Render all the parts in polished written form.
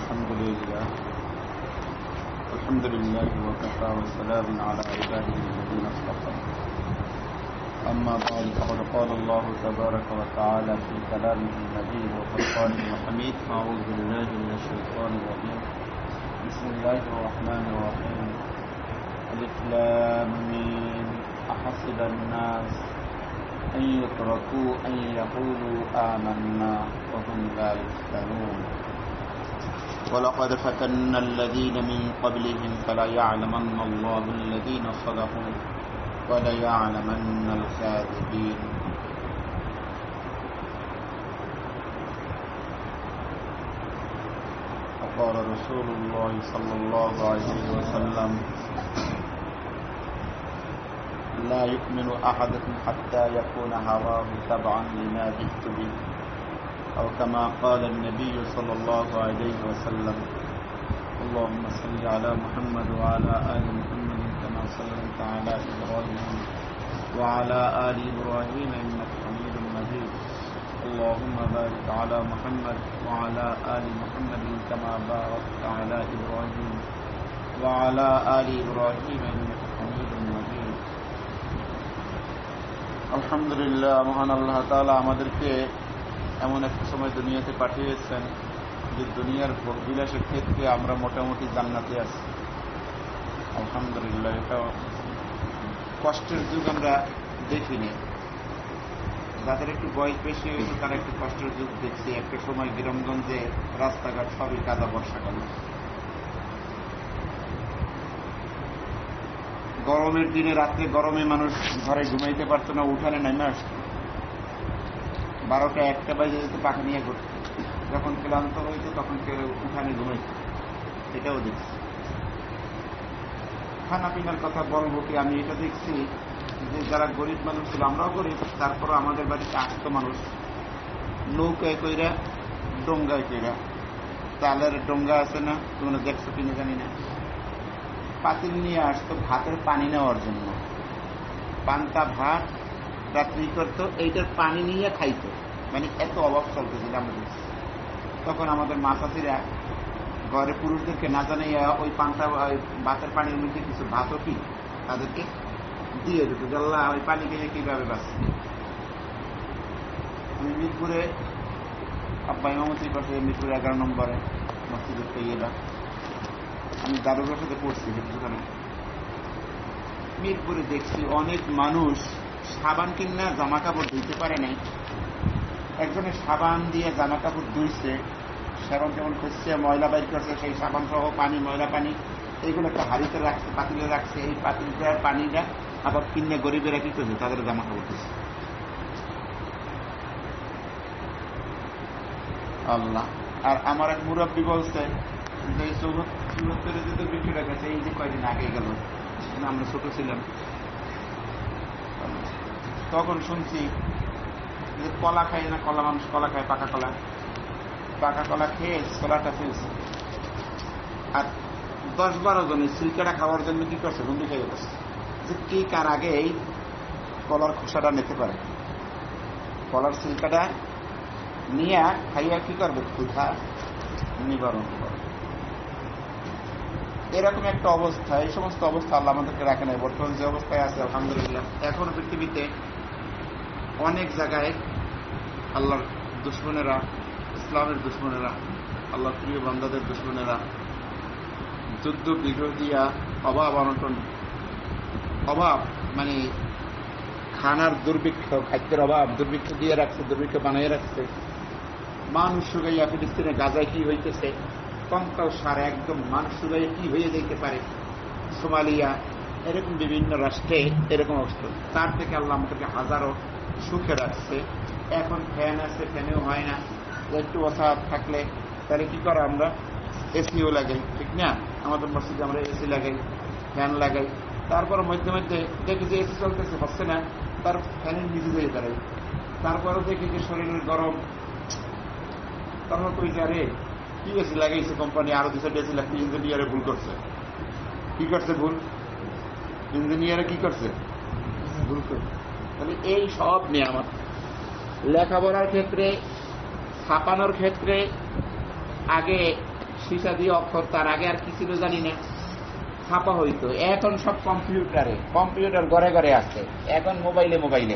الحمد لله وكفى وسلام على عباده الذين اصطفى. أما بعد فقد قال الله تبارك وتعالى في كلامه المجيد وفرقانه الحميد: أعوذ بالله من الشيطان الرجيم. بسم الله الرحمن الرحيم. ألف لام ميم. أحسب الناس أن يتركوا أن يقولوا آمنا وهم لا يفتنون. ولقد فتنا الذين من قبلهم فليعلمن الله الذين صدقوا وليعلمن الكاذبين. وقال رسول الله صلى الله عليه وسلم: لا يؤمن أحدكم حتى يكون هواه تبعا لما جئت به، أو كما قال النبي صلى الله عليه وسلم: اللهم صل على محمد وعلى آل محمد كما صليت على إبراهيم وعلى آل إبراهيم إنك حميد مجيد. اللهم بارك على محمد وعلى آل محمد كما باركت على إبراهيم وعلى آل إبراهيم إنك حميد مجيد. আলহামদুলিল্লাহ, মহান আল্লাহ তাআলা আমাদেরকে এমন একটা সময় দুনিয়াতে পাঠিয়েছেন যে দুনিয়ার ভোগবিলাসের ক্ষেত্রে আমরা মোটামুটি জান্নাতে আছি। আলহামদুলিল্লাহ, এটা কষ্টের যুগ আমরা দেখিনি। যাদের একটু বয়স বেশি হয়েছে তারা একটু কষ্টের যুগ দেখছি। একটা সময় গ্রামগঞ্জে রাস্তাঘাট সবই কাদা বর্ষাকালে। গরমের দিনে রাত্রে গরমে মানুষ ঘরে ঘুমাইতে পারতো না, উঠানে নেমে আসতো। 12টা 1টা বাজে যেত পাখা নিয়ে ঘুরত। যখন ক্লান্ত হইতো তখন কেউ উঠানে ঘুমাইত। এটাও দেখছি। খানা পিনার কথা বলবো কি, আমি এটা দেখছি যে যারা গরিব মানুষ ছিল, আমরাও গরিব, তারপর আমাদের বাড়িতে আসতো মানুষ নৌকায় কইরা, ডোঙ্গায় কইরা। চালের ডোঙ্গা আছে না, তোমরা দেখছো কিনে জানি না। পাতিল নিয়ে আসতো ভাতের পানি নেওয়ার জন্য। পান্তা ভাত রাত্রি করতো, এইটার পানি নিয়ে খাইতো। মানে এত অভাব চলতেছিল আমরা দেখছি। তখন আমাদের মাছাচিরা ঘরে পুরুষদেরকে না জানাইয়া ওই পান্তা ভাতের পানির মধ্যে কিছু ভাতও কি তাদেরকে দিয়ে দিত। জাল্লা ওই পানি খেয়ে কিভাবে বাঁচছে। আমি মিরপুরে আব্বা ইমামতির পাশে, মিরপুরে 11 নম্বরে মসজিদের তৈয়বা, আমি দারুর সাথে পড়ছি সেখানে। মিরপুরে দেখছি অনেক মানুষ সাবান কিনা জামা কাপড় ধুইতে পারে নাই। একজনের সাবান দিয়ে জামা কাপড় ধুইছে, সাবান যেমন খুঁজছে, ময়লা বাইর করছে, সেই সাবান সহ পানি, ময়লা পানি, এইগুলো একটা হাড়িতে রাখছে, পাতিলে রাখছে। এই পাতিলটার পানিটা আবার কিনে গরিবেরা কি করছে, তাদের জামা কাপড় ধুইছে। আল্লাহ। আর আমার এক মুরব্বী বলছে যে 74 যে বিক্রিটা গেছে, এই যে কয়দিন আগে গেল, আমরা ছোট ছিলাম তখন শুনছি যে কলা খায় না, কলা মানুষ কলা খায়, পাকা কলা। পাকা কলা খেয়ে ছোলাটা ফেলছে। আর 10-12 জনের সিল্কাটা খাওয়ার জন্য কি করছে, বন্ধু খাইয়ে বসছে যে কে কার আগে এই কলার খোসাটা নিতে পারে। কলার সিল্কাটা নিয়ে খাইয়া কি করবে, ক্ষুধা নিবারণ করবে। এরকম একটা অবস্থা, এই সমস্ত অবস্থা আল্লাহ আমাদেরকে রাখে নাই। বর্তমান যে অবস্থায় আছে আলহামদুলিল্লাহ, এখন পৃথিবীতে অনেক জায়গায় আল্লাহর দুশমনেরা, ইসলামের দুশমনেরা, আল্লাহর প্রিয় বান্দাদের দুশমনেরা যুদ্ধ বিগ্রহ দিয়া অভাব অনটন, অভাব মানে খানার দুর্ভিক্ষ, খাদ্যের অভাব, দুর্ভিক্ষ দিয়ে রাখছে, দুর্ভিক্ষ বানিয়ে রাখছে। মানুষ শুকাইয়া ফিলিস্তিনে গাজায় কি হইতেছে, কঙ্কাল সার একদম মানুষ শুকাইয়া কি হয়ে যাইতে পারে, সোমালিয়া, এরকম বিভিন্ন রাষ্ট্রে এরকম অবস্থা। তার থেকে আল্লাহ আমাদেরকে হাজারো সুখে রাখছে। এখন ফ্যান আছে, ফ্যানেও হয় না। একটু অসাহাত থাকলে তাহলে কি করে, আমরা এসিও লাগাই, ঠিক না? আমাদের মসজিদে আমরা এসি লাগাই, ফ্যান লাগাই। তারপর মধ্যে মধ্যে দেখি যে এসি চলতেছে, হচ্ছে না, তার ফ্যানের নিচে দিয়ে দাঁড়াই। তারপরও দেখি যে শরীরের গরম। তখন তুই জানে কি এসি লাগাইছে কোম্পানি, আরো 2-4 এসি লাগছে। ইঞ্জিনিয়ারে ভুল করছে। কি করছে ভুল? ইঞ্জিনিয়ারে কি করছে? ভুল করছে। তাহলে এই সব নিয়ামত লেখাপড়ার ক্ষেত্রে, ছাপানোর ক্ষেত্রে আগে সীসা দিয়ে অক্ষর, তার আগে আর কি ছিল জানি না, ছাপা হইতো। এখন সব কম্পিউটারে, কম্পিউটার ঘরে ঘরে আছে, এখন মোবাইলে মোবাইলে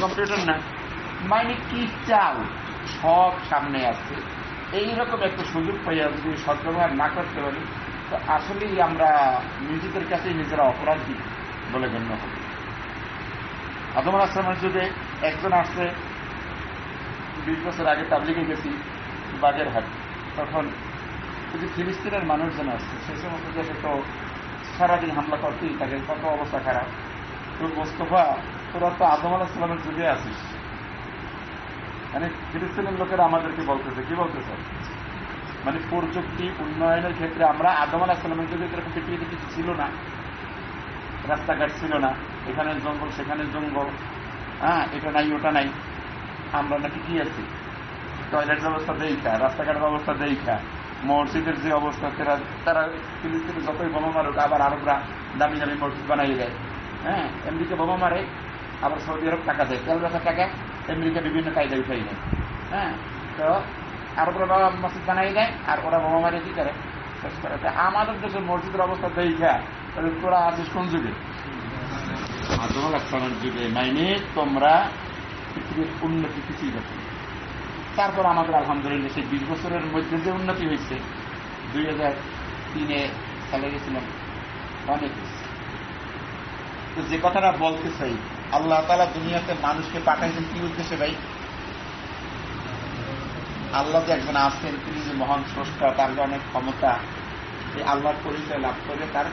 কম্পিউটার না, মানে কি চাও সব সামনে আছে। এইরকম একটা সুযোগ পাইয়া যদি সদ্ব্যবহার না করতে পারি, তো আসলেই আমরা নিজেদের কাছে নিজেরা অপরাধী বলে গণ্য হব। আদম আলাইহিস সালামের যুগে একজন আসছে, 20 বছর আগে তাবলিগে গেছি বাগেরহাট, তখন যদি ফিলিস্তিনের মানুষজন আসছে, সেই সমস্ত দেশে তো সারাদিন হামলা করতেই থাকে, কত অবস্থা খারাপ। তো মোস্তফা, তোরা তো আদম আলাইহিস সালামের যুগে আছিস, মানে ফিলিস্তিনের লোকেরা আমাদেরকে বলতেছে, কি বলতেছে, মানে প্রযুক্তি উন্নয়নের ক্ষেত্রে আমরা আদম আলাইহিস সালামের যুগে এরকম পৃথিবীতে কিছু ছিল না, রাস্তাঘাট ছিল না, এখানে জঙ্গল সেখানে জঙ্গল, হ্যাঁ এটা নাই ওটা নাই, আমরা নাকি কি আছি, টয়লেট ব্যবস্থা দেখা, রাস্তাঘাটের ব্যবস্থা দেখা, মসজিদের যে অবস্থা, তারা ফিলিস্তিনে যতই বোমা মারুক, আবার আরবরা দামি দামি মসজিদ বানাই দেয়। হ্যাঁ, আমেরিকা বোমা মারে, আবার সৌদি আরব টাকা দেয়, তেল রাখার টাকা আমেরিকা বিভিন্ন কায়দায় উঠাই নেয়। হ্যাঁ, তো আরবরা মসজিদ বানাই দেয়, আর ওরা বোমা মারে কি করে, শেষ করে। আমাদের দেশের মসজিদের অবস্থা দেখা, তাহলে তোরা আছিস কোন যুগে? আদম আলাইহিস সালামের যুগে। মানে তোমরা পৃথিবীর উন্নতি কিছুই দেখো। তারপর আমাদের আলহামদুলিল্লাহ সেই 20 বছরের মধ্যে যে উন্নতি হয়েছে, 2003 সালে গেছিলাম, অনেক। তো যে কথাটা বলতে চাই, আল্লাহ তাআলা দুনিয়াতে মানুষকে পাঠাইছেন কি উদ্দেশ্যে ভাই? আল্লাহ যে একজন আছেন, তিনি যে মহান স্রষ্টা, তার যে অনেক ক্ষমতা, এই আল্লাহর পরিচয় লাভ করে তার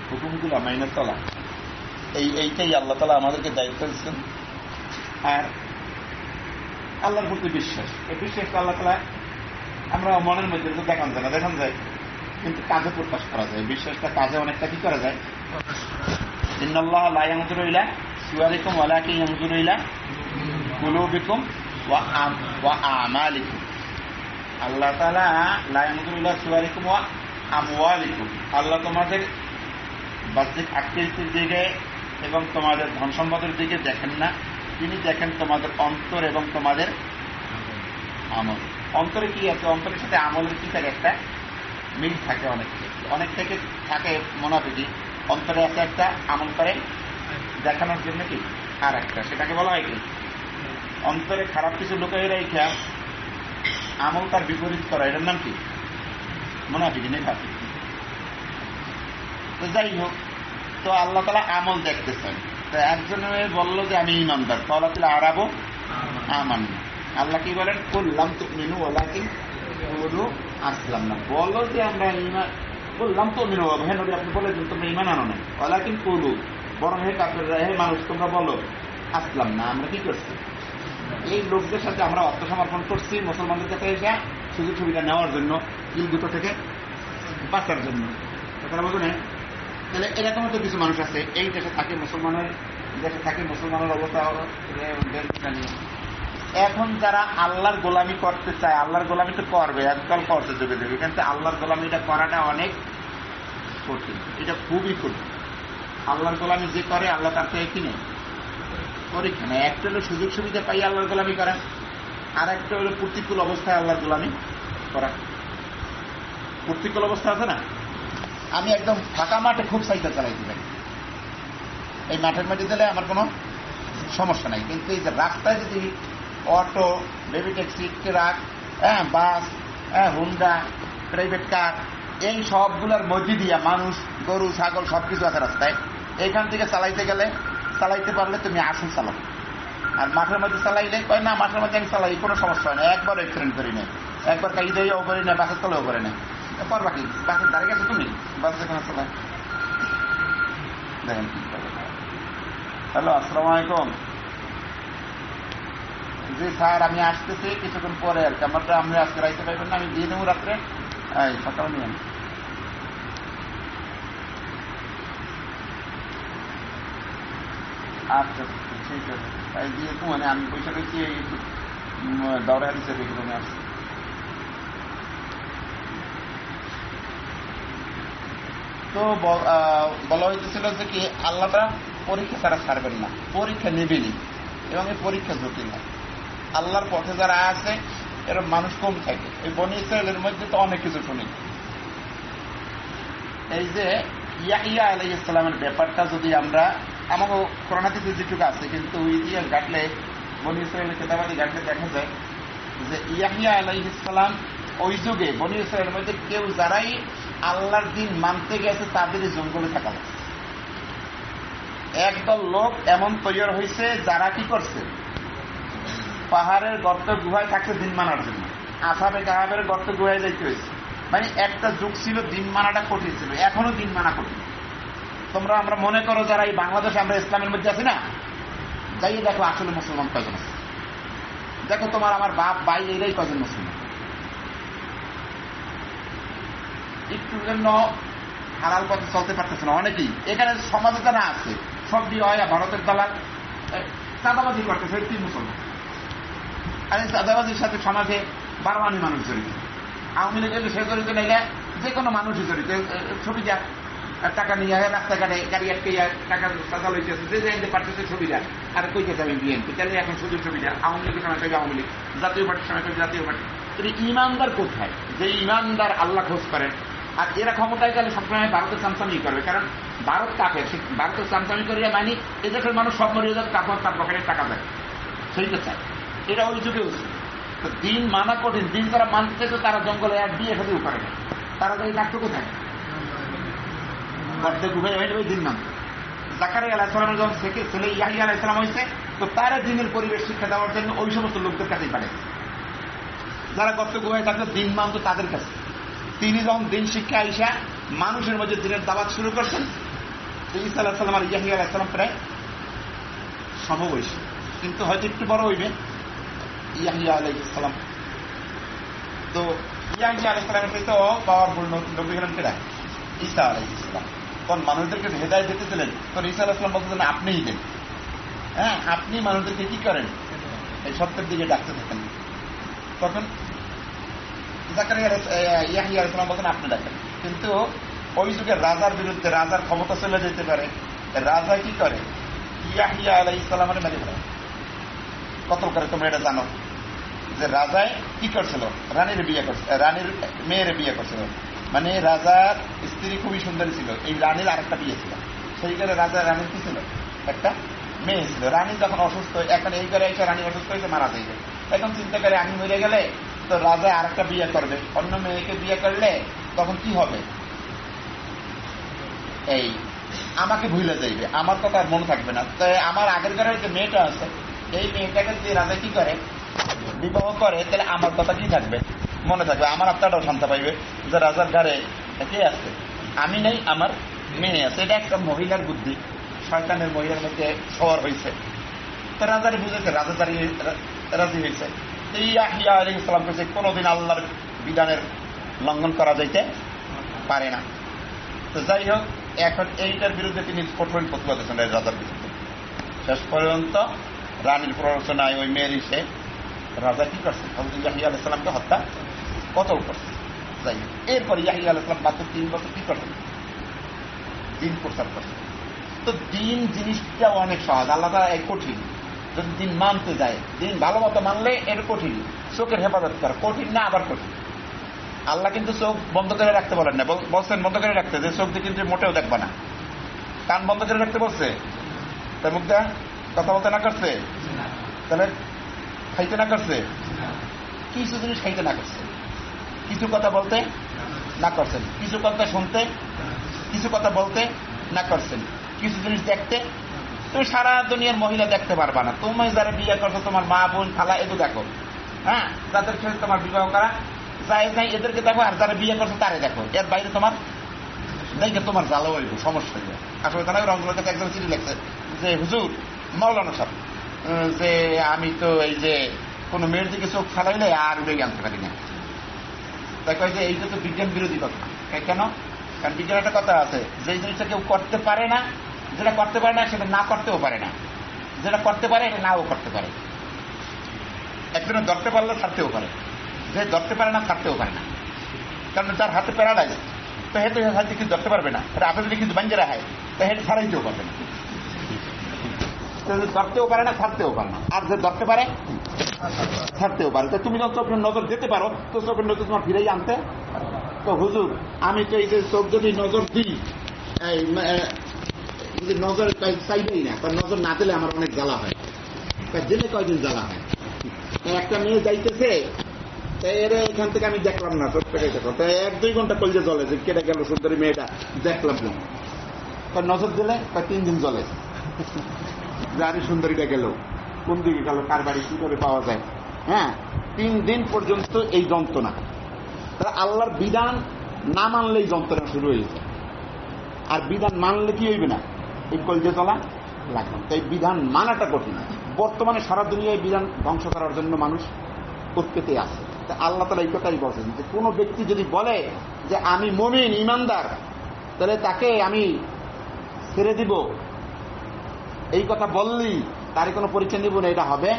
হুকুমগুলো মাইনে চলা, এইটাই আল্লাহ তাআলা আমাদেরকে দায়িত্ব দিচ্ছেন। আর আল্লাহর প্রতি বিশ্বাস, এই বিশ্বাস আল্লাহ তাআলা আমরা মনের মধ্যে দেখান যায় না, দেখান যায় কিন্তু কাজে প্রকাশ করা যায়। বিশ্বাসটা কাজে অনেকটা কি করা যায়। ইন্নাল্লাহা লা ইয়ানজুরু ইলা সুওয়ারিকুম ওয়ালাকিন ইয়ানজুরু ইলা কুলুবিকুম ওয়া আমালিকুম। আল্লাহ তাআলা লা ইয়ানজুরু ইলা সুওয়ারিকুম ওয়া আমওয়ালিকুম, আল্লাহ তোমাদের বাহ্যিক আকৃতির দিকে এবং তোমাদের ধন সম্পদের দিকে দেখেন না, তিনি দেখেন তোমাদের অন্তর এবং তোমাদের আমল। অন্তরে কি আছে, অন্তরের সাথে আমলের কি থাকে, একটা মিল থাকে। অনেক থেকে থাকে মুনাফিকি, অন্তরে আছে একটা, আমল করে দেখানোর জন্য কি আর একটা, সেটাকে বলা হয় কি অন্তরে খারাপ কিছু লুকিয়ে রেখে আমল তার বিপরীত করা, এটার নাম কি মুনাফিকি, নিফাকি। তো যাই হোক, তো আল্লাহ তাআলা আমল দেখতেছেন। তো একজনে বললো যে আমি ইমানদার, ক্বালাতিল আরাবু আমান্না। আল্লাহ কি বলেন, কুল লাম তুমিনু ওয়ালাকিন কুলু আসলামনা, বলো যে আমরা ঈমান, কুল লাম তুমিনু, হে নবী আপনি বলে দিন তোমরা ঈমান আনো না, ওয়ালাকিন কুলু, বরং হে কাফিররা, হে মানুষ তোমরা বলো আসলামনা, আমরা কি করছি, এই লোকদের সাথে আমরা আত্মসমর্পণ করছি মুসলমানদের কাছে এসে সুযোগ সুবিধা নেওয়ার জন্য, ইল দুটো থেকে বাঁচার জন্য। কথাটা বুঝুন। তাহলে এরকম তো কিছু মানুষ আছে এই দেশে থাকে, মুসলমানের দেশে থাকে, মুসলমানের অবস্থা নিয়ে। এখন যারা আল্লাহর গোলামি করতে চায়, আল্লাহর গোলামি তো করবে, একদল করতে দেবে দেবে, কিন্তু আল্লাহর গোলামিটা করাটা অনেক কঠিন, এটা খুবই কঠিন। আল্লাহর গোলামি যে করে আল্লাহ তার থেকে কিনে পরীক্ষা নেয়। একটা হলো সুযোগ সুবিধা পাই আল্লাহর গোলামি করা, আর একটা হলো প্রতিকূল অবস্থায় আল্লাহর গোলামি করা। প্রতিকূল অবস্থা আছে না, আমি একদম ফাঁকা মাঠে খুব সাইকেল চালাইতে পারি, এই মাঠের মধ্যে দিলে আমার কোনো সমস্যা নাই। কিন্তু এই যে রাস্তায় যদি অটো, বেবি ট্যাক্সি, ট্রাক, বাস, হুন্ডা, প্রাইভেট কার, এই সবগুলোর মধ্যে দিয়ে মানুষ, গরু, ছাগল সবকিছু আছে রাস্তায়, এইখান থেকে চালাইতে গেলে, চালাইতে পারলে তুমি আসুন চালাও। আর মাঠের মধ্যে চালাইলে কয় না, মাঠের মধ্যে আমি চালাই, কোনো সমস্যা হয় না, একবার অ্যাক্সিডেন্ট করি না, একবার কাই দিয়েও করি না, বাসের তলেও করে না, পারবা কি, বাসের দাঁড়িয়ে গেছো তুমি, বাস যেখানে চালায় দেখেন কি করে। হ্যালো, আসসালামু আলাইকুম। জি স্যার, আমি আসতেছি কিছুক্ষণ পরে আর কি, আমারটা আপনি আজকে রাইতে পাইবেন না, আমি দিয়ে দেবো রাত্রে, সকাল নিয়ে। আচ্ছা ঠিক আছে, তাই দিয়ে তো মানে আমি পয়সা পেয়েছি দৌড়ে হারিয়েছে দেখে আসছি। তো বলা হইতেছিল যে কি আল্লাহটা পরীক্ষা ছাড়া ছাড়বেন না, পরীক্ষা নেবেনি, এবং এই পরীক্ষা জটিল হয়। আল্লাহর পথে যারা আছে এরকম মানুষ কম থাকে। এই বনি ইসরায়েলের মধ্যে তো অনেক কিছু শুনি। এই যে ইয়াহিয়া আলাইহিস সালামের ব্যাপারটা যদি আমরা আমাকে করোনাতে যেটুকু আছে, কিন্তু ইতিহাস ঘাটলে বনি ইসরায়েলের কেতাবাদি ঘাটলে দেখা যায় যে ইয়াহিয়া আলাইহিস সালাম ওই যুগে বনি ইসরায়েলের মধ্যে কেউ যারাই আল্লাহর দিন মানতে গেছে তাদেরই জঙ্গলে থাকা লাগছে। একদল লোক এমন তৈরি হয়েছে যারা কি করছে, পাহাড়ের গর্ত গুহায় থাকছে দিন মানার জন্য। আসহাবে কাহাবের গর্ত গুহায় যাইতে হয়েছে। মানে একটা যুগ ছিল দিন মানাটা কঠিন ছিল, এখনো দিন মানা কঠিন। আমরা মনে করো যারা এই বাংলাদেশে আমরা ইসলামের মধ্যে আছি না, যাইয়ে দেখো আসলে মুসলমান কয়জন আছে। দেখো তোমার আমার বাপ ভাই এরাই কয়জন মুসলমান। একটু জন্য হালাল পথে চলতে পারতেছে না অনেকেই। এখানে সমাজে যারা আছে সব দিয়ে হয় ভারতের দালাল চাঁদাবাজি করতেছে, কি মুসলমান। আর এই চাঁদাবাজির সাথে সমাজে বারোয়ানি মানুষ জড়িত। আওয়ামী লীগের সে জড়িত নাইলে যে কোনো মানুষই জড়িত। ছবি যা টাকা নিয়ে রাস্তাঘাটে গাড়ি আটকে টাকা চাঁদা লইতেছে, যে জানতে পারতেছে সুবিধা। আর কইতে যাবেন বিএনপি, তাহলে এখন শুধু সুবিধা। আওয়ামী লীগের সময় কইবে আওয়ামী লীগ, জাতীয় পার্টির সময় কইবে জাতীয় পার্টি। ইমানদার কোথায়? যে ইমানদার আল্লাহ খোঁজ করেন। আর এরা ক্ষমতায় গেলে সবসময় ভারতের চামচামি করবে, কারণ ভারত কাকে ভারতের চামচামি করিয়া মানি এদেশের মানুষ সব মরিয়ে যাবে, তারপর তার পকেটে টাকা দেয়, সেইটা চায়। এটা ওই যুগে উচিত। তো দিন মানা কঠিন। দিন তারা মানতে তো তারা জঙ্গলে এক বিয়ে খেতেও পারে না। তারা তো এই ডাক্তার কোথায় গর্তে গুহায় হয়ে ওই দিন মানতে। জাকারিয়া আলাইহিস সালামের যখন ছেলে ইয়াহিয়া আলাইহিস সালাম হয়েছে, তো তারা দিনের পরিবেশ শিক্ষা দেওয়ার জন্য ওই সমস্ত লোকদের কাছেই পারে, যারা গর্তে গুহায় থাকলে দিন মানত তাদের কাছে। তিনি যখন দিন শিক্ষা আইসা মানুষের মধ্যে দিনের দাওয়াত শুরু করছেন, ঈসা আলাইহিস সালাম আর ইয়াহিয়া আলাইহিস সালাম প্রায় সমবয়সী, কিন্তু হয়তো একটু বড় হইবে ইয়াহিয়া আলাইহিস সালাম। তো ইয়াহিয়া আলাইহিস সালামের সাথে পাওয়ারফুল নবী হলেন কেডা? ঈসা আলাইহিস সালাম। তখন মানুষদেরকে হেদায়েত দিতেছিলেন, তখন ঈসা আলাইহিস সালাম বলতেছেন আপনিই দেন। হ্যাঁ, আপনি মানুষদেরকে কি করেন? এই সত্যের দিকে ডাকতে থাকেন। তখন জাকারিয়া ইয়াহিয়া আলাইহিস সালাম বলতেন আপনি ডাকেন। কিন্তু ওই যুগে রাজার বিরুদ্ধে, রাজার ক্ষমতা চলে যেতে পারে, রাজা কি করে? ইয়াহিয়া আলাইহিস সালামের মেরে ফেলে, কতল করে। তোমরা এটা জানো যে রাজায় কি করছিল? রানীর বিয়ে করছিল, রানীর মেয়ের বিয়ে করছিল। মানে রাজার স্ত্রী খুবই সুন্দরী ছিল, এই রানীর আরেকটা বিয়ে ছিল। সেইখানে রাজা রানীর কি ছিল? একটা মেয়ে ছিল। রানী যখন অসুস্থ, এখন এই করে এসে রানী অসুস্থ হয়েছে, মারা যাইবে। এখন চিন্তা করে আমি মরে গেলে তো রাজা আরেকটা বিয়ে করবে, অন্য মেয়েকে বিয়ে করলে তখন কি হবে? এই আমাকে ভুলে যাইবে, আমার কথা আর মনে থাকবে না। তাই আমার আগের ঘরের যে মেয়েটা আছে, এই মেয়েটাকে যে রাজা কি করে বিবাহ করে, তাহলে আমার কথা কি থাকবে? মনে থাকবে। আমার আত্মাটাও শান্তি পাইবে যে রাজার ঘরে কে আছে? আমি নেই, আমার মেয়ে আছে। এটা একটা মহিলার বুদ্ধি, শয়তানের মহিলার মধ্যে সওয়ার হয়েছে। তো রাজারে বুঝেছে, রাজা দাঁড়িয়ে রাজি হয়েছে। ইয়াহিয়া আলাইহিস সালাম কাছে কোনোদিন আল্লাহর বিধানের লঙ্ঘন করা যাইতে পারে না। তো যাই হোক, এখন এইটার বিরুদ্ধে তিনি কঠোর প্রতিবাদ করেছেন রাজার বিরুদ্ধে। শেষ পর্যন্ত রানীর প্ররোচনায় ওই মেয়ের সে রাজা কি করছে? ইয়াহিয়া আলাইহিস সালামকে হত্যা কতল করছে। যাই হোক, এরপর ইয়াহিয়া আলাইহিস সালাম মাত্র 3 বছর কি করছেন? দিন প্রচার করছেন। তো দিন জিনিসটা অনেক সহজ, আল্লাহ তাআলা এই কঠিন। যদি দিন মানতে যায়, দিন ভালো মতো মানলে এর কঠিন। চোখের হেফাজত করা কঠিন না, আবার কঠিন। আল্লাহ কিন্তু চোখ বন্ধ করে রাখতে বলেন না, বলছেন বন্ধ করে রাখতে, যে চোখ দিয়ে কিন্তু মোটেও দেখবা না। কান বন্ধ করে রাখতে বলছে, তার মুখ দিয়ে কথা বলতে না করছে, তাহলে খাইতে না করছে, কিছু জিনিস খাইতে না করছে, কিছু কথা বলতে না করছেন, কিছু কথা শুনতে, কিছু কথা বলতে না করছেন, কিছু জিনিস দেখতে। তুমি সারা দুনিয়ার মহিলা দেখতে পারবা না। তুমি যারা বিয়ে করছো, তোমার মা বোন খালা এগুলো দেখো, হ্যাঁ, যাদের সাথে তোমার বিবাহ করা যায় নাই এদেরকে দেখো, আর যারা বিয়ে করছো তারে দেখো। এর বাইরে তোমার দেখে তোমার জ্বালা হইব, সমস্যা হইব। আসলে তারা রংগুলোর কাছে একজন চিঠি লেখছে যে হুজুর মাওলানা সাহেব, যে আমি তো এই যে কোনো মেয়ের দিকে চোখ ফেলাইলে আর উড়ে আনতে পারি না। তাই কয় যে এইটা তো বিজ্ঞান বিরোধী কথা। কেন? কারণ বিজ্ঞান একটা কথা আছে, যে জিনিসটা কেউ করতে পারে না, যেটা করতে পারে না সেটা না করতেও পারে না, যেটা করতে পারে এটা নাও করতে পারে। একজনে ধরতে পারলে ছাড়তেও পারে, যে ধরতে পারে না ছাড়তেও পারে না। কারণ যার হাতে প্যারালাইজ, তো হেঁটে হাতে কিন্তু ধরতে পারবে না, এটা আপনি যদি কিন্তু বাঞ্জেরা হয়, তো হেঁটে ছাড়াইতেও পারবে না। ধরতেও পারে না, ছাড়তেও পারে না। আর যে ধরতে পারে ছাড়তেও পারে। তো তুমি যখন চোখের নজর যেতে পারো, তো চোখের নজর তোমার ফিরেই আনতে। তো হুজুর আমি তো এই যে চোখ যদি নজর দিই, নজর চাইবেই না, কারণ নজর না দিলে আমার অনেক জ্বালা হয়। দিনে কয়দিন জ্বালা হয়। একটা মেয়ে যাইতেছে, এখান থেকে আমি দেখলাম না, ছোট্ট দেখো, 1-2 ঘন্টা কলজে জলে যে কেটে গেল সুন্দরী মেয়েটা, দেখলাম না। নজর দিলে 3 দিন জলে, যারই সুন্দরীটা গেল, কোন দিকে গেল, কার বাড়ি, কি করে পাওয়া যায়। হ্যাঁ, 3 দিন পর্যন্ত এই যন্ত্রণা। তারা আল্লাহর বিধান না মানলেই যন্ত্রণা শুরু হয়ে যায়। আর বিধান মানলে কি হইবে না, এই কলজে চলা লাগবে। তো এই বিধান মানাটা কঠিন। বর্তমানে সারা দুনিয়ায় বিধান ধ্বংস করার জন্য মানুষ উৎপেতে আছে। আল্লাহ তাআলা এই কথাই বলছেন যে কোনো ব্যক্তি যদি বলে যে আমি মুমিন ঈমানদার, তাহলে তাকে আমি ছেড়ে দিব, এই কথা বললেই তার কোনো পরীক্ষা নিব না, এটা হবে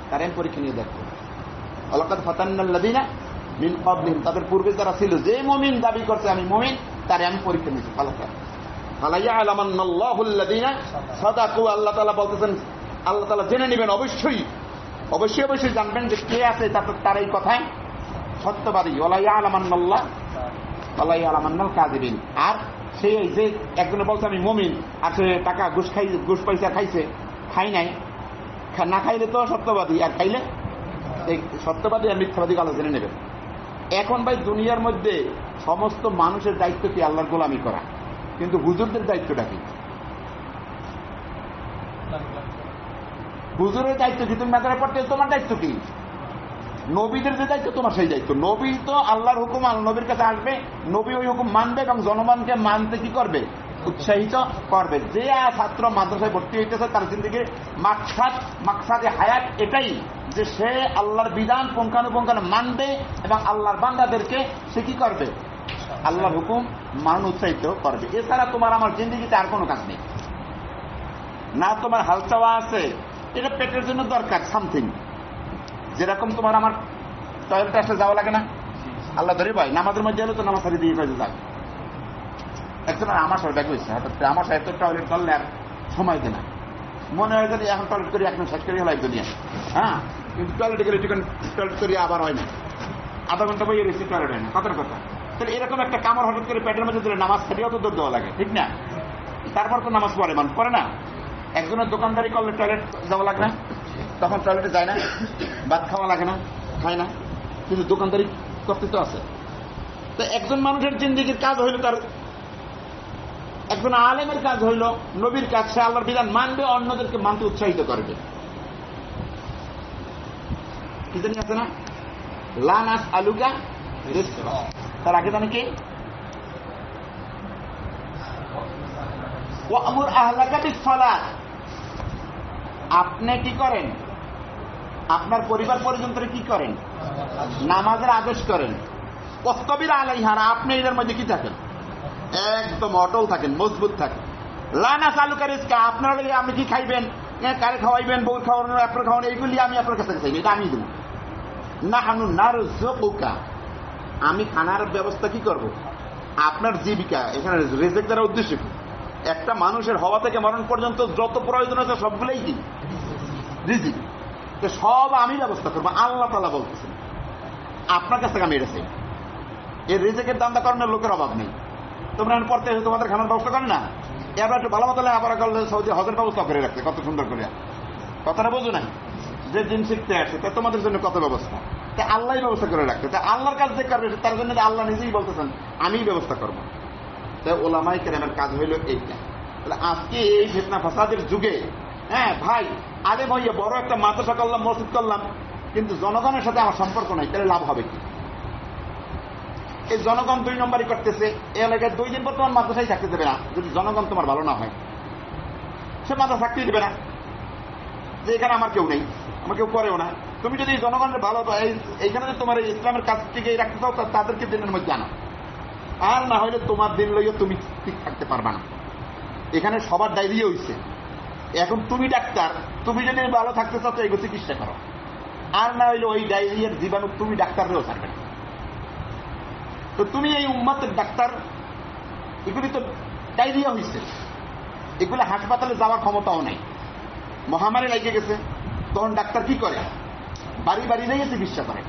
তার আমি পরীক্ষা নিয়ে দেখবো। ওয়ালাকাদ ফাতান্নাল্লাযীনা মিন ক্বাবলিহিম, তাদের পূর্বে যারা ছিল, যে মুমিন দাবি করছে আমি মুমিন, তারে আমি পরীক্ষা নিয়েছি। ফালা ইয়ালামান্নাল্লাহুল্লাযীনা সাদাকু, আল্লাহ তাআলা বলতেছেন, আল্লাহ তাআলা জেনে নেবেন, অবশ্যই অবশ্যই অবশ্যই জানবেন যে কে আছে তার এই কথায় সত্যবাদী। ওয়ালা ইয়ালামান্নাল কাযিবিন। আর সে যে একজনে বলছে আমি মুমিন, আর সে টাকা ঘুষ পয়সা খাইছে, খাই নাই, না খাইলে তো সত্যবাদী, আর খাইলে এই সত্যবাদী আর মিথ্যাবাদী আল্লাহ জেনে নেবেন। এখন ভাই দুনিয়ার মধ্যে সমস্ত মানুষের দায়িত্ব কি আল্লাহর গোলামি করা, কিন্তু হুজুরদের দায়িত্বটা কি? হুজুরের দায়িত্ব কি? তুমি মাজারে পড়তে, তোমার দায়িত্ব কি? নবীদের যে দায়িত্ব, তোমার সেই দায়িত্ব। নবী তো আল্লাহর হুকুম নবীর কাছে আসবে, নবী ওই হুকুম মানবে এবং জনগণকে মানতে কি করবে? উৎসাহিত করবে। যে ছাত্র মাদ্রাসায় ভর্তি হইতেছে তার জিন্দেগির মাকসাদে হায়াত এটাই যে সে আল্লাহর বিধান পুঙ্খানুপুঙ্খানু মানবে এবং আল্লাহর বান্দাদেরকে সে কি করবে? আল্লাহর হুকুম মান উৎসাহিত করবে। এছাড়া তোমার আমার জিন্দেগিতে আর কোনো কাজ নেই। না তোমার হাল চাওয়া আছে, এটা পেটের জন্য দরকার সামথিং। যেরকম তোমার আমার টয়লেটে আসলে যাওয়া লাগে না, আল্লাহ ধরে ভাই নামাজের মধ্যে এলো তো নামাজ সারি দিয়ে কাজে যাক। একজন আমার সাথে দেখা হয়েছে, হঠাৎ আমার সাথে তো টয়লেট করলে আর সময় দেয় না, মনে হয় যদি এখন টয়লেট করি এখন শেষ করি হলো এক দুনিয়া। হ্যাঁ, কিন্তু টয়লেটে গেলে টয়লেট করি আবার হয় না, আধা ঘন্টা বইয়ে রয়েছে, টয়লেট হয় না, কথার কথা। তাহলে এরকম একটা কামড় হঠাৎ করে পেটের মধ্যে দিলে নামাজ সারিয়েও তো দৌড় দেওয়া লাগে, ঠিক না? তারপর তো নামাজ পড়ে মানুষ, পড়ে না? একজনের দোকানদারি করলে টয়লেট যাওয়া লাগে না, তখন টয়লেটে যায় না, ভাত খাওয়া লাগে না, খায় না, কিন্তু দোকানদারি করতে তো আছে। তো একজন মানুষের জিন্দেগির কাজ হইল, তার একজন আলেমের কাজ হইল নবীর কাজ, সে আল্লাহর বিধান মানবে, অন্যদেরকে মানতে উৎসাহিত করবে। কি জানি আছে না, লা নাসআলুকা রিজকা, তার আগে জানি কি ওয়া'মুর আহলাকা বিস-সালাত, আপনি কি করেন? আপনার পরিবার পরিজনদের কি করেন? নামাজের আদেশ করেন। ওয়াসতাবির আলাইহা, আপনি এর মধ্যে কি থাকেন? একদম অটল থাকেন, মজবুত থাকেন। লা নাসআলুকা রিজকা, আপনার লাগে আপনি কি খাইবেন, কারে খাওয়াইবেন, বউ খাওয়ানো, আপনার খাওয়ানো, এইগুলি আমি আপনার কাছে চাইব, এটা আমি দেব। নাহনু নারযুকুকা, আমি খানার ব্যবস্থা কি করব? আপনার জীবিকা, এখানে রিজিক দ্বারা উদ্দেশ্য কি? একটা মানুষের হওয়া থেকে মরণ পর্যন্ত যত প্রয়োজন আছে সবগুলোই কি রিজিক, সব আমি ব্যবস্থা করবো। আল্লাহ তাআলা বলতেছেন আপনার কাছ থেকে আমি এটা চাই। এই রিজিকের দান্দা করানোর লোকের অভাব নেই। তোমরা পড়তে তোমাদের খানার ব্যবস্থা করে না, এবার একটু ভালো মতো আবার করলে সৌদি হজের ব্যবস্থা করে রাখছে, কত সুন্দর করে। কথাটা বোঝো না, যে দিন শিখতে আসছে তা তোমাদের জন্য কত ব্যবস্থা, তা আল্লাহ ব্যবস্থা করে রাখছে। তা আল্লাহর কাজ যে করবে তার জন্য আল্লাহ নিজেই বলতেছেন আমি ব্যবস্থা করবো। তাই ওলামাই কেরামের কাজ হইল এইটা। তাহলে আজকে এই ফিতনা ফাসাদের যুগে, হ্যাঁ ভাই, আলেম হইয়া বড় একটা মাদ্রাসা করলাম, মসজিদ করলাম, কিন্তু জনগণের সাথে আমার সম্পর্ক নাই, তাহলে লাভ হবে কি? এই জনগণ 2 নম্বরই করতেছে, এই এলাকায় 2 দিন পর তোমার মাদ্রাসায় থাকতে দেবে না যদি জনগণ তোমার ভালো না হয়। সে মাদ্রাসা থাকতেই দেবে না, যে এখানে আমার কেউ নেই, আমার কেউ করেও না। তুমি যদি জনগণের ভালো, এইখানে যদি তোমার ইসলামের কাজ টিকে রাখতে চাও, তাদেরকে দিনের মধ্যে আনো, আর না হইলে তোমার দিন লইয়া তুমি ঠিক থাকতে পারবা না। এখানে সবার ডায়রিয়া হইছে, এখন তুমি ডাক্তার, তুমি যদি ভালো থাকতে চাও তো এইগুলো চিকিৎসা করো, আর না হইলে ওই ডায়রিয়ার জীবাণু তুমি ডাক্তাররেও ছাড়বে না। তো তুমি এই উম্মতের ডাক্তার, এগুলি তো ডায়রিয়া হইছে, এগুলো হাসপাতালে যাওয়ার ক্ষমতাও নাই। মহামারী লেগে গেছে, তখন ডাক্তার কি করে? বাড়ি বাড়ি নিয়ে চিকিৎসা করে।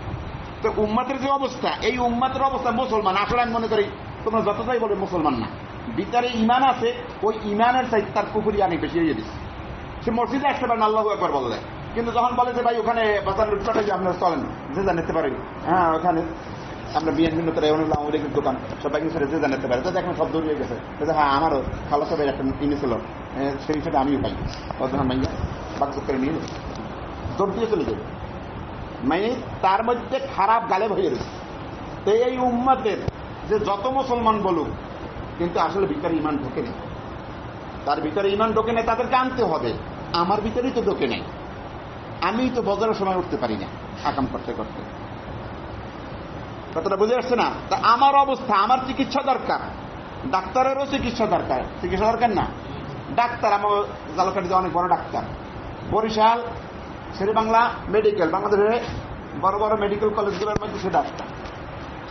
তো উম্মাতের যে অবস্থা, এই উম্মাতের অবস্থা মুসলমান আসলে আমি মনে করি তোমরা যতটাই বলে মুসলমান না, ভিতরে ইমান আছে, ওই ইমানের চাই তার কুকুরি অনেক বেশি হয়ে দিচ্ছে। সে মসজিদে আসতে পারেন আল্লাহু আকবার বললে, কিন্তু যখন বলে যে ভাই ওখানে বাজার লুটপাটে যে আপনারা চলেন, যে জানতে পারেন, হ্যাঁ ওখানে আমরা বিএনপি নতুন আওয়ামী লীগের দোকান সবাই কিন্তু যে জানতে পারে, তো এখন সব দৌড়িয়ে গেছে। হ্যাঁ আমারও খালা সবাই একটা ইনি ছিল, সেই হিসেবে আমিও পাই অধ্যয়ন মাইয়া বাক্য করে নিয়ে দৌড় দিয়ে চলে যাবে, মানে তার মধ্যে খারাপ গালেব হয়ে গেছে। তো এই উম্মাতের যে যত মুসলমান বলুক, কিন্তু আসলে ভিতরে ইমান ঢোকে নেই, তার ভিতরে ইমান ঢোকে নেই, তাদেরকে আনতে হবে। আমার ভিতরেই তো ঢোকে নেই, আমি তো বজরের সময় উঠতে পারি না আকাম করতে করতে, কথাটা বুঝে আসছে না? তা আমার অবস্থা, আমার চিকিৎসা দরকার, ডাক্তারেরও চিকিৎসা দরকার, চিকিৎসা দরকার না? ডাক্তার আমার জালকাঠিতে অনেক বড় ডাক্তার, বরিশাল শেরেবাংলা মেডিকেল, বাংলাদেশে বড় বড় মেডিকেল কলেজগুলোর মধ্যে সে ডাক্তার।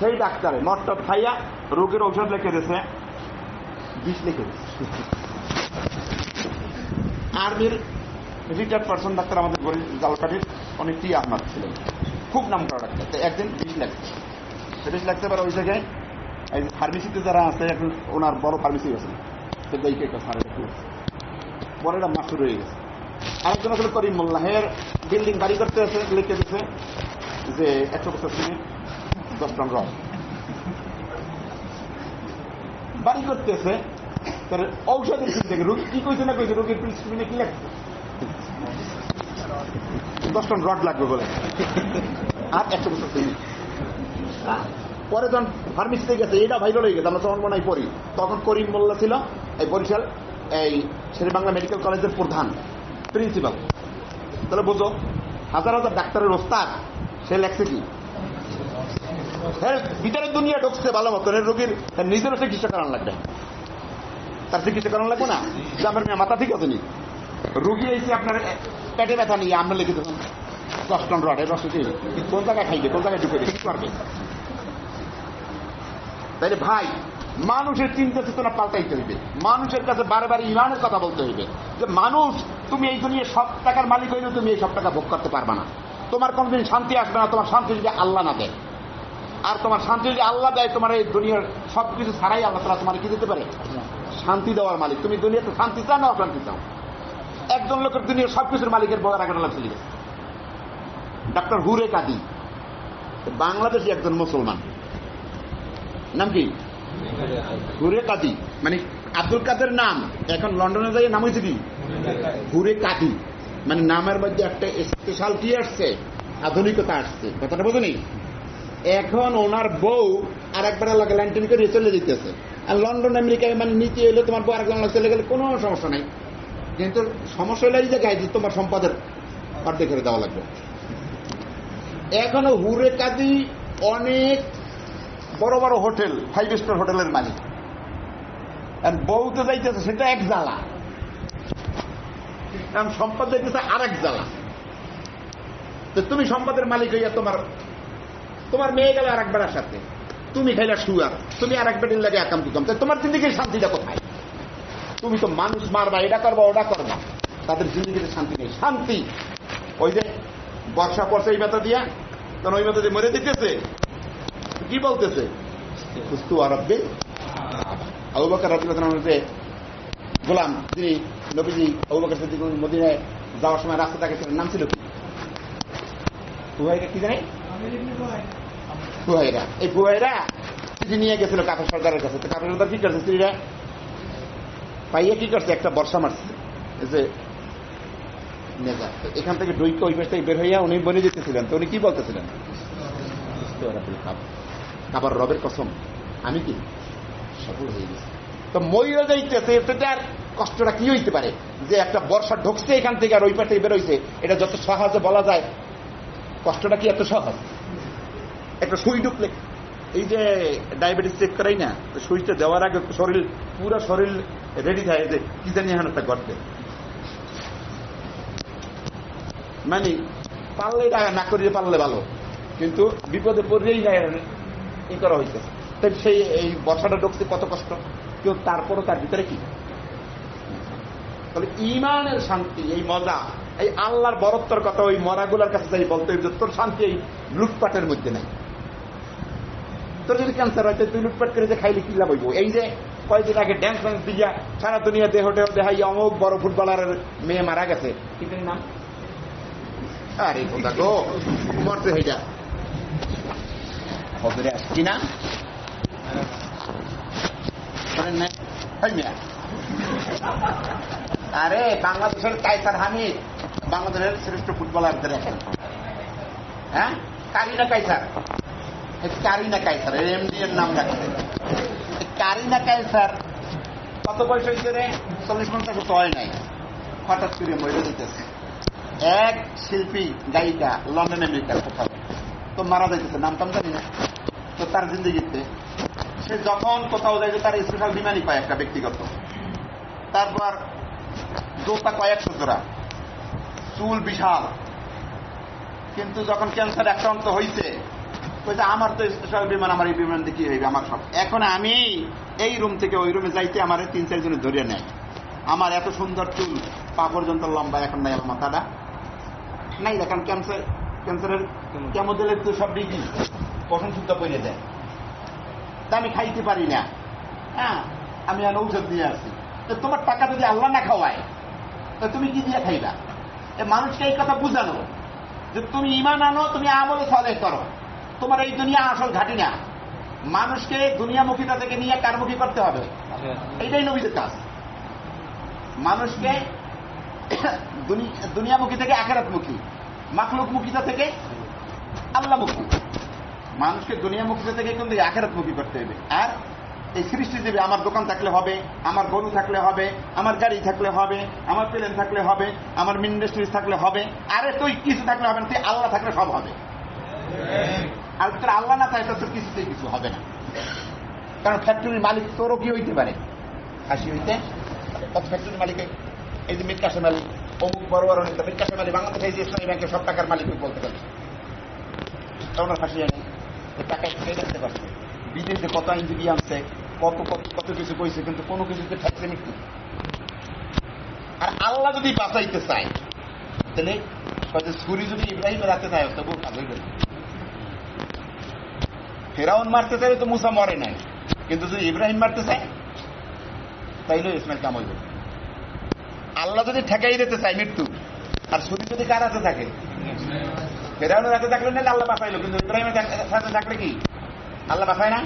সেই ডাক্তারে মটটপ খাইয়া রোগের ঔষধ লিখে দিয়েছে, বিষ লিখে দিয়েছে। আর্মির রিটায়ার্ড পার্সন ডাক্তার আমাদের জালকাঠির অনেক টি আহমদ ছিলেন, খুব নাম করা ডাক্তার। একদিন বিষ লাগছে, বিষ লাগতে পারে ওই জায়গায় এই ফার্মেসিতে যারা আছে, এখন ওনার বড় ফার্মেসি আছে, পরে এটা মাস শুরু হয়ে গেছে। আরেকজন আসলে করিম মোল্লাহের বিল্ডিং বাড়ি করতে আছে, লিখে দিচ্ছে যে 100 বছর থেকে 10 টন রড বাড়ি করতেছে। তার ঔষধের ফিল থেকে রোগী কি কইছে না কইছে, রোগীর প্রিসক্রিপশনে কি লাগছে 10 টন রড লাগবে বলে, আর 100 বছর থেকে। পরে যখন ফার্মেসিতে গেছে, এটা ভাইরাল হয়ে গেছে, আমরা তখন মনে হয় পড়ি, তখন করিম মোল্লা ছিল এই বরিশাল এই শেরেবাংলা মেডিকেল কলেজের প্রধান প্রিন্সিপাল। তাহলে বুঝো, হাজার হাজার ডাক্তারের ওস্তাদ, সে লেখছে কি ভিতরের দুনিয়া ঢুকছে ভালো মতন, রোগীর নিজেরও চিকিৎসা করানো লাগবে, তার চিকিৎসা করানো লাগবে না যে আমার মাথা ঠিক আছে নি, রোগী এসে আপনার পেটে ব্যথা নিয়ে আমরা লিখে দেবেন 10 টন রড, রস কোন জায়গায় খাইবে, কোন জায়গায় ঢুকে কি করবে? তাইলে ভাই, মানুষের চিন্তা চেতনা পাল্টাইতে হইবে, মানুষের কাছে বারে বারে ইমানের কথা বলতে হইবে যে মানুষ, তুমি এই দুনিয়া সব টাকার মালিক হইলেও তুমি এই সব টাকা ভোগ করতে পারবে না, তোমার কোনদিন শান্তি আসবে না, তোমার শান্তি যদি আল্লাহ না দেয়। আর তোমার শান্তি যদি আল্লাহ দেয়, তোমার এই দুনিয়ার সবকিছু ছাড়াই আল্লাহ তাআলা তোমার কি দিতে পারে? শান্তি দেওয়ার মালিক। তুমি দুনিয়াতে শান্তি চাও না অশান্তি চাও? একজন লোকের দুনিয়ার সবকিছুর মালিকের বড় রাখাটা চলে গেছে। ডাক্তার হুরে কাদি, বাংলাদেশি একজন মুসলমান, নাম কি হুরে কাদি, মানে আব্দুল কাদের নাম, এখন লন্ডনে যাই নাম হয়েছে কি হুরে কাদি, মানে নামের মধ্যে একটা স্পেশালিটি আসছে, আধুনিকতা আসছে, কথাটা বোঝেনি? এখন ওনার বউ আর একবার এলাকা ল্যান্টিন করে চলে যেতেছে, আর লন্ডন আমেরিকায় মানে নিচে এলে তোমার বউ আরেকজন চলে গেলে কোনো সমস্যা নাই, কিন্তু সমস্যা হলে এই জায়গায় যে তোমার সম্পদের অর্ধেক করে দেওয়া লাগবে। এখনো হুরে কাদি অনেক বড় বড় হোটেল, 5 স্টার হোটেলের মালিক, আর বউ তো যাইতেছে সেটা এক জ্বালা, কারণ সম্পদ যাইতেছে আর এক জ্বালা। তো তুমি সম্পদের মালিক হইয়া তোমার মেয়ে গেল আর একবার সাথে, তুমি খাইলা শুয়ার, তুমি আর এক বেটির লাগে একাম কুকাম, তোমার জিন্দিগির শান্তিটা কোথায়? তুমি তো মানুষ মারবা, এটা করবা ওটা করবা, তাদের জিন্দিগিতে শান্তি নেই। শান্তি ওই যে বর্ষা পড়ছে এই ব্যথা দিয়া, তখন ওই ব্যথা দিয়ে মরে দিতেছে, কি বলতেছে কুস্তু আরব্বে আবু বকর রাদিয়াল্লাহু আনহু যে গোলাম, যিনি নবীজি আবু বকর সিদ্দিক মদিনায় যাওয়ার সময় রাস্তা থেকে নাম ছিল কি ফুহাইরা, কি জানে ফুহাইরা, এই ফুহাইরা চিঠি নিয়ে গেছিল কাফের সর্দারের কাছে। তো কাফের সর্দার কি করছে, স্ত্রীরা পাইয়া কি করছে, একটা বর্ষা মারছে যে নেতা, এখান থেকে ডুইকে ওই পাশ থেকে বের হইয়া উনি বনে যেতেছিলেন। তো উনি কি বলতেছিলেন, আবার রবের কসম আমি কি সফল হয়ে গেছি। তো ময়ূর যাইতেছে, এটার কষ্টটা কি হইতে পারে যে একটা বর্ষা ঢুকছে এখান থেকে আর ওই পাশ থেকে বের হইছে, এটা যত সহজে বলা যায়, কষ্টটা কি এত সহজ? একটা সুই ঢুকলে, এই যে ডায়াবেটিস চেক করাই না, সুইটা দেওয়ার আগে শরীর পুরো শরীর রেডি থাকে যে কি জানি এখন একটা ঘটবে, মানে পারলে না করিয়ে পারলে ভালো, কিন্তু বিপদে পড়লেই ই করা হইতেছে। তাই সেই এই বর্ষাটা ঢুকছে কত কষ্ট, কেউ তারপরও তার ভিতরে কি তবে ইমানের শান্তি, এই মজা, এই আল্লাহর বরত্বর কথা ওই মরাগুলার কাছে যাই বলতে হবে যে তোর শান্তি এই লুটপাটের মধ্যে নাই। তোর যদি ক্যান্সার হয় তুই লুটপাট করে যে খাইলে কি লাভ হইব? এই যে কয়েকদিন আগে ড্যান্স ফ্যান্স দিয়া সারা দুনিয়া দেহ টেহ দেখাই অমুক বড় ফুটবলারের মেয়ে মারা গেছে, কি নাম? আরে কোথা গো মরতে হয়ে যা খবরে আসছি না আরে বাংলাদেশের কায়সার হামিদ, বাংলাদেশের শ্রেষ্ঠ ফুটবলারদের এখন। হ্যাঁ, কারিনা কায়সার, কারিনা কায়সার এমডি এর নাম রাখছে। কারিনা কায়সার কত বয়স হয়েছে রে? 40-50 তো হয় নাই, হঠাৎ করে মরে যেতেছে। এক শিল্পী গায়িকা লন্ডন আমেরিকার কোথাও তো মারা যাইতেছে, নাম টাম জানি না। তো তার জিন্দগিতে সে যখন কোথাও যায় তার স্পেশাল বিমানই পায় একটা ব্যক্তিগত, তারপর জোতা কয়েকশো জোড়া, চুল বিশাল, কিন্তু যখন ক্যান্সার আক্রান্ত হয়েছে বলছে আমার তো স্পেশাল বিমান, আমার এই বিমান দিয়ে কি হইবে, আমার সব। এখন আমি এই রুম থেকে ওই রুমে যাইতে আমার 3-4 জনে ধরিয়ে নেয়। আমার এত সুন্দর চুল পা পর্যন্ত লম্বা এখন নাই, আমার মাথাটা নাই। এখন ক্যান্সারের কেমোদেলের তো সব ডিগ্রি কখন শুদ্ধ পড়ে যায়, তা আমি খাইতে পারি না। হ্যাঁ, আমি আর ঔষধ দিয়ে আসি। তো তোমার টাকা যদি আল্লাহ না খাওয়ায় তো তুমি কি দিয়ে খাইবা? মানুষকে এই কথা বুঝানো যে তুমি ঈমান আনো, তুমি আমলে সালেহ করো, তোমার এই দুনিয়া আসল ঘাটি না। মানুষকে দুনিয়ামুখিতা থেকে নিয়ে কারমুখী করতে হবে, এইটাই নবীদের কাজ। মানুষকে দুনিয়ামুখী থেকে আখিরাতমুখী, মাখলুকমুখিতা থেকে আল্লাহমুখী। মানুষকে দুনিয়ামুখিতা থেকে কিন্তু আখিরাতমুখী করতে হবে। আর এই সৃষ্টিজীবী, আমার দোকান থাকলে হবে, আমার গরু থাকলে হবে, আমার গাড়ি থাকলে হবে, আমার প্লেন থাকলে হবে, আমার ইন্ডাস্ট্রিজ থাকলে হবে। আরে তুই কিছু থাকলে হবে না, তুই আল্লাহ থাকলে সব হবে। আর তোর আল্লাহ না থাকে তোর কিছুতেই কিছু হবে না। কারণ ফ্যাক্টরির মালিক তোরও কি হইতে পারে, হাসি হইতে। কত ফ্যাক্টরির মালিক, এই যে মির কাসেম আলী, অমুক বড় বড় নেতা মির কাসেম আলী, বাংলাদেশে এই যে ইসলামী ব্যাংকের সব টাকার মালিক বলতে পারছে, তখন ফাঁসি হয়নি। টাকা খেয়ে দেখতে পারছে, বিদেশে কত আইনজীবী আনছে, কত কত কত কিছু কইছে, কিন্তু কোনো কিছুতে ঠেকছে মৃত্যু। আর আল্লাহ যদি বাঁচাইতে চায় তাহলে ছুরি যদি ইব্রাহিমের রাতে চায় তবু কাজ হইবে না। ফেরাউন মারতে চাইলে তো মুসা মরে নাই, কিন্তু যদি ইব্রাহিম মারতে চায় তাইলে ইসমাইল কাম হইবে। আল্লাহ যদি ঠেকাই দিতে চায় মৃত্যু, আর ছুরি যদি কার হাতে থাকে, ফেরাউনের হাতে থাকলে না আল্লাহ বাঁচাইলো, কিন্তু ইব্রাহিমের হাতে থাকলে কি আল্লাহ বাঁচায় না?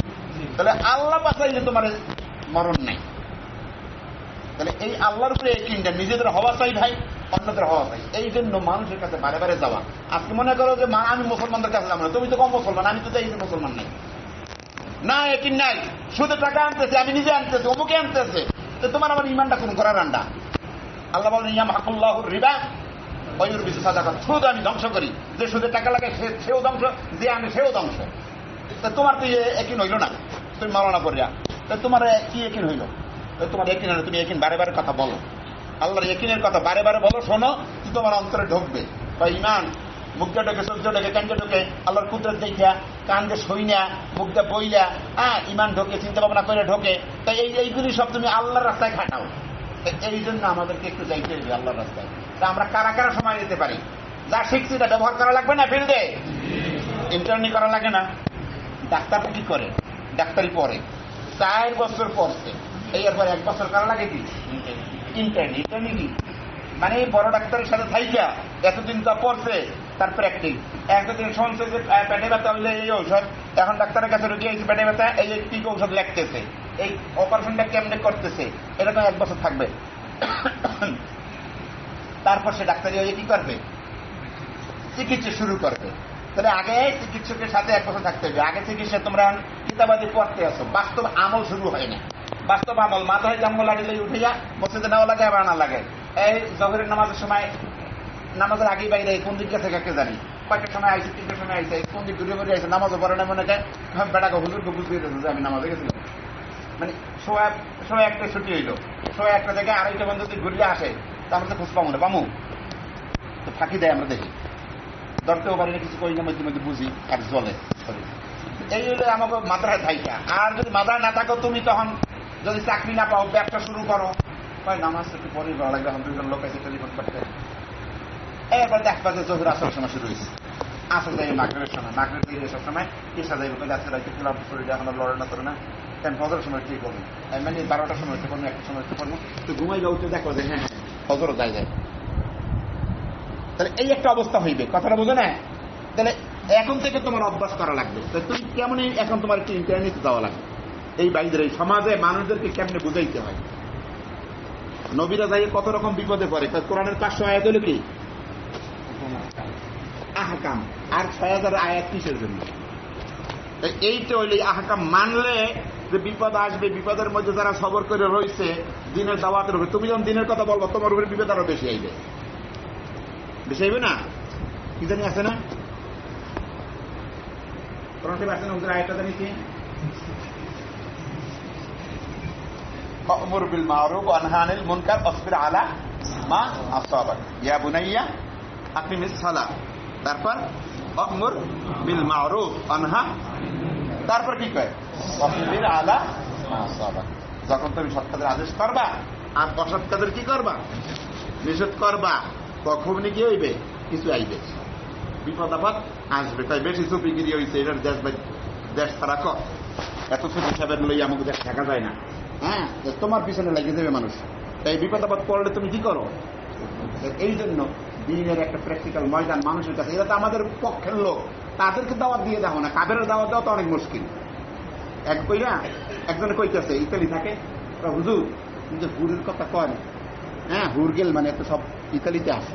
তাহলে আল্লাহ বাঁচাইলে তোমার মরণ নাই। তাহলে এই আল্লাহর উপরে কিনটা নিজেদের হওয়া চাই ভাই, অন্যদের হওয়া চাই। এই জন্য মানুষের কাছে বারে বারে যাওয়া। আজকে মনে করো যে আমি মুসলমানদের কাছে যাবো না, তুমি তো কম মুসলমান, আমি তো চাই মুসলমান নাই, না একিন নাই, শুধু টাকা আনতেছে, আমি নিজে আনতেছি, অমুকে আনতেছে, তো তোমার আমার ইমানটা কোন করার আন্ডা? আল্লাহ বলেন ইয়ামহাকুল্লাহুর রিবা ওয়া ইউরবিস সাদাকাত, সুদ আমি ধ্বংস করি, যে সুদে টাকা লাগে সেও ধ্বংস, যে আমি সেও ধ্বংস। তা তোমার তো একিন হইল না, তুমি মাওলানা পড়িয়া, তা তোমার কি একিন হইল? তোমার একিন হলো, তুমি একিন বারে বারে কথা বলো, আল্লাহর একিনের কথা বারে বারে বলো, শোনো, তোমার অন্তরে ঢুকবে। বা ইমান মুখটা ঢোকে, চোখটা ঢোকে, কানটা ঢোকে, আল্লাহর কুদরত দেখা, কানকে সইনা, মুখটা বইলা, ইমান ঢোকে, চিন্তা ভাবনা করে ঢোকে। তাই এইগুলি সব তুমি আল্লাহর রাস্তায় খাটাও। এই জন্য আমাদেরকে একটু যাইতে হবে আল্লাহর রাস্তায়। তা আমরা কারা কারা সময় দিতে পারি? যা শিখছি এটা ব্যবহার করা লাগবে না, ফিল্ডে ইন্টার্নি করা লাগে না। ডাক্তারটা কি করে? ডাক্তারি পড়ে 4 বছর পড়ছে, এরপর 1 বছর করা লাগে কি ইন্টার্নি। ইন্টার্নি কি মানে বড় ডাক্তারের সাথে থাইকা এতদিন তা পড়ছে, তার প্র্যাকটিস। একদিন শুনছে যে পেটে ব্যথা হইলে এই ঔষধ, এখন ডাক্তারের কাছে রুগী হয়েছে পেটে ব্যথা, এই কি ঔষধ লিখতেছে, এই অপারেশনটা কেমনে করতেছে, এরকম 1 বছর থাকবে। তারপর সে ডাক্তারি হয়ে কি করবে? চিকিৎসা শুরু করবে। তাহলে আগে চিকিৎসকের সাথে 1 বছর থাকতে হবে। আগে চিকিৎসা তোমরা কিতাবাদি পড়তে আসো, বাস্তব আমল শুরু হয় না। বাস্তব আমল মাথায় জামগো লাগিলে উঠিয়া মসজিদে নেওয়া লাগে, আবার আনা লাগে। এই জহরের নামাজের সময়, নামাজের আগেই বাইরে কোন দিকে থেকে কে জানি, কয়েকটার সময় আইসে, 3টার সময় আইসে, কোন দিক ঘুরে ঘুরে আইসে, নামাজও পড়ে না, মনে হয় বেটাকে হুজুরকে বুঝিয়ে দিয়েছে আমি নামাজে গেছিলাম। মানে সোয়া 1টা ছুটি হইলো, সোয়া 1টা থেকে 2:30 পর্যন্ত যদি ঘুরলে আসে, তা আমরা তো খুশ পাবো না, পামু তো ফাঁকি দেয়, আমরা দেখি, ধরতেও পারি না, কিছু করি না, মধ্যে মধ্যে বুঝি আর জলে। এই হলো আমাকে মাদ্রায় থাইকা। আর যদি মাদ্রায় না থাকো, তুমি তখন যদি চাকরি না পাও, ব্যবসা শুরু করো, ভাই নামাজ একটু পরে ভালো লাগবে, এখন দুইজন লোক আছে টেলিফোন করতে। এরপর দেখবা যে জোহর আসর সময় শুরু হয়েছে, আসর যাই মাগরিবের সময়, মাগরিব দিয়ে সব সময় পেশা যাইবে, আজকে রাখতে খেলাম শরীরে এখন লড়ে না করে না, কারণ ফজরের সময় ঠিক করবো, মানে 12টার সময় উঠতে পারবো, 1টার সময় উঠতে পারবো, তো ঘুমাই বা উঠে দেখো যে হ্যাঁ ফজরও যায় যায়। তাহলে এই একটা অবস্থা হইবে, কথাটা বোঝো না? তাহলে এখন থেকে তোমার অভ্যাস করা লাগবে। তুমি কেমন এখন তোমার একটু ইন্টারনেট দেওয়া লাগবে, এই বাইরের এই সমাজে মানুষদেরকে কেমনে বুঝাইতে হয়। নবীরা যাই কত রকম বিপদে পড়ে, কোরআনের 500 আয়াত হলো কি আহকাম, আর 6000 আয়াত কিসের জন্য? এইটা হইলে আহকাম মানলে যে বিপদ আসবে, বিপদের মধ্যে যারা সবর করে রয়েছে দিনের দাওয়াতের উপরে, তুমি যখন দিনের কথা বলবো তোমার উপরে বিপদ আরো বেশি আইবে, বেশি আইবে না? কি জানি আছে না কোরআন শরীফে আছে না ওদের আয়াতটা জানি কি أمر بالمعروف وانهى عن المنكر واصبر على ما أصابك يا بني أقم الصلاة, তারপর أمر بالمعروف وانهى, তারপর কি কয় واصبر على ما أصابك। যখন তুমি সৎ কাজের আদেশ করবা আর অসৎ কাজের কি করবা নিষেধ করবা, কখন কি হইবে কিছু আইবে, বিপদ আপদ আসবে। তাই বেশি চুপিগিরি হয়েছে, এটার দেশ ছাড়া কর, এত ছোট হিসাবে লই আমাকে দেশ থাকা যায় না। হ্যাঁ, তোমার পিছনে লেগে যাবে মানুষ, তাই বিপদ আপদ পড়লে তুমি কি করো। এই জন্য দিনের একটা প্র্যাকটিক্যাল ময়দান মানুষের কাছে, এরা তো আমাদের পক্ষের লোক, তাদেরকে দাওয়াত দিয়ে দেখো না, কাবেরের দাওয়াত দেওয়া তো অনেক মুশকিল। এক কইরা একজনে কইতেছে ইতালি থাকে, হুজুর কিন্তু হুরের কথা কয় না, হ্যাঁ হুর গেল মানে এত সব ইতালিতে আসে,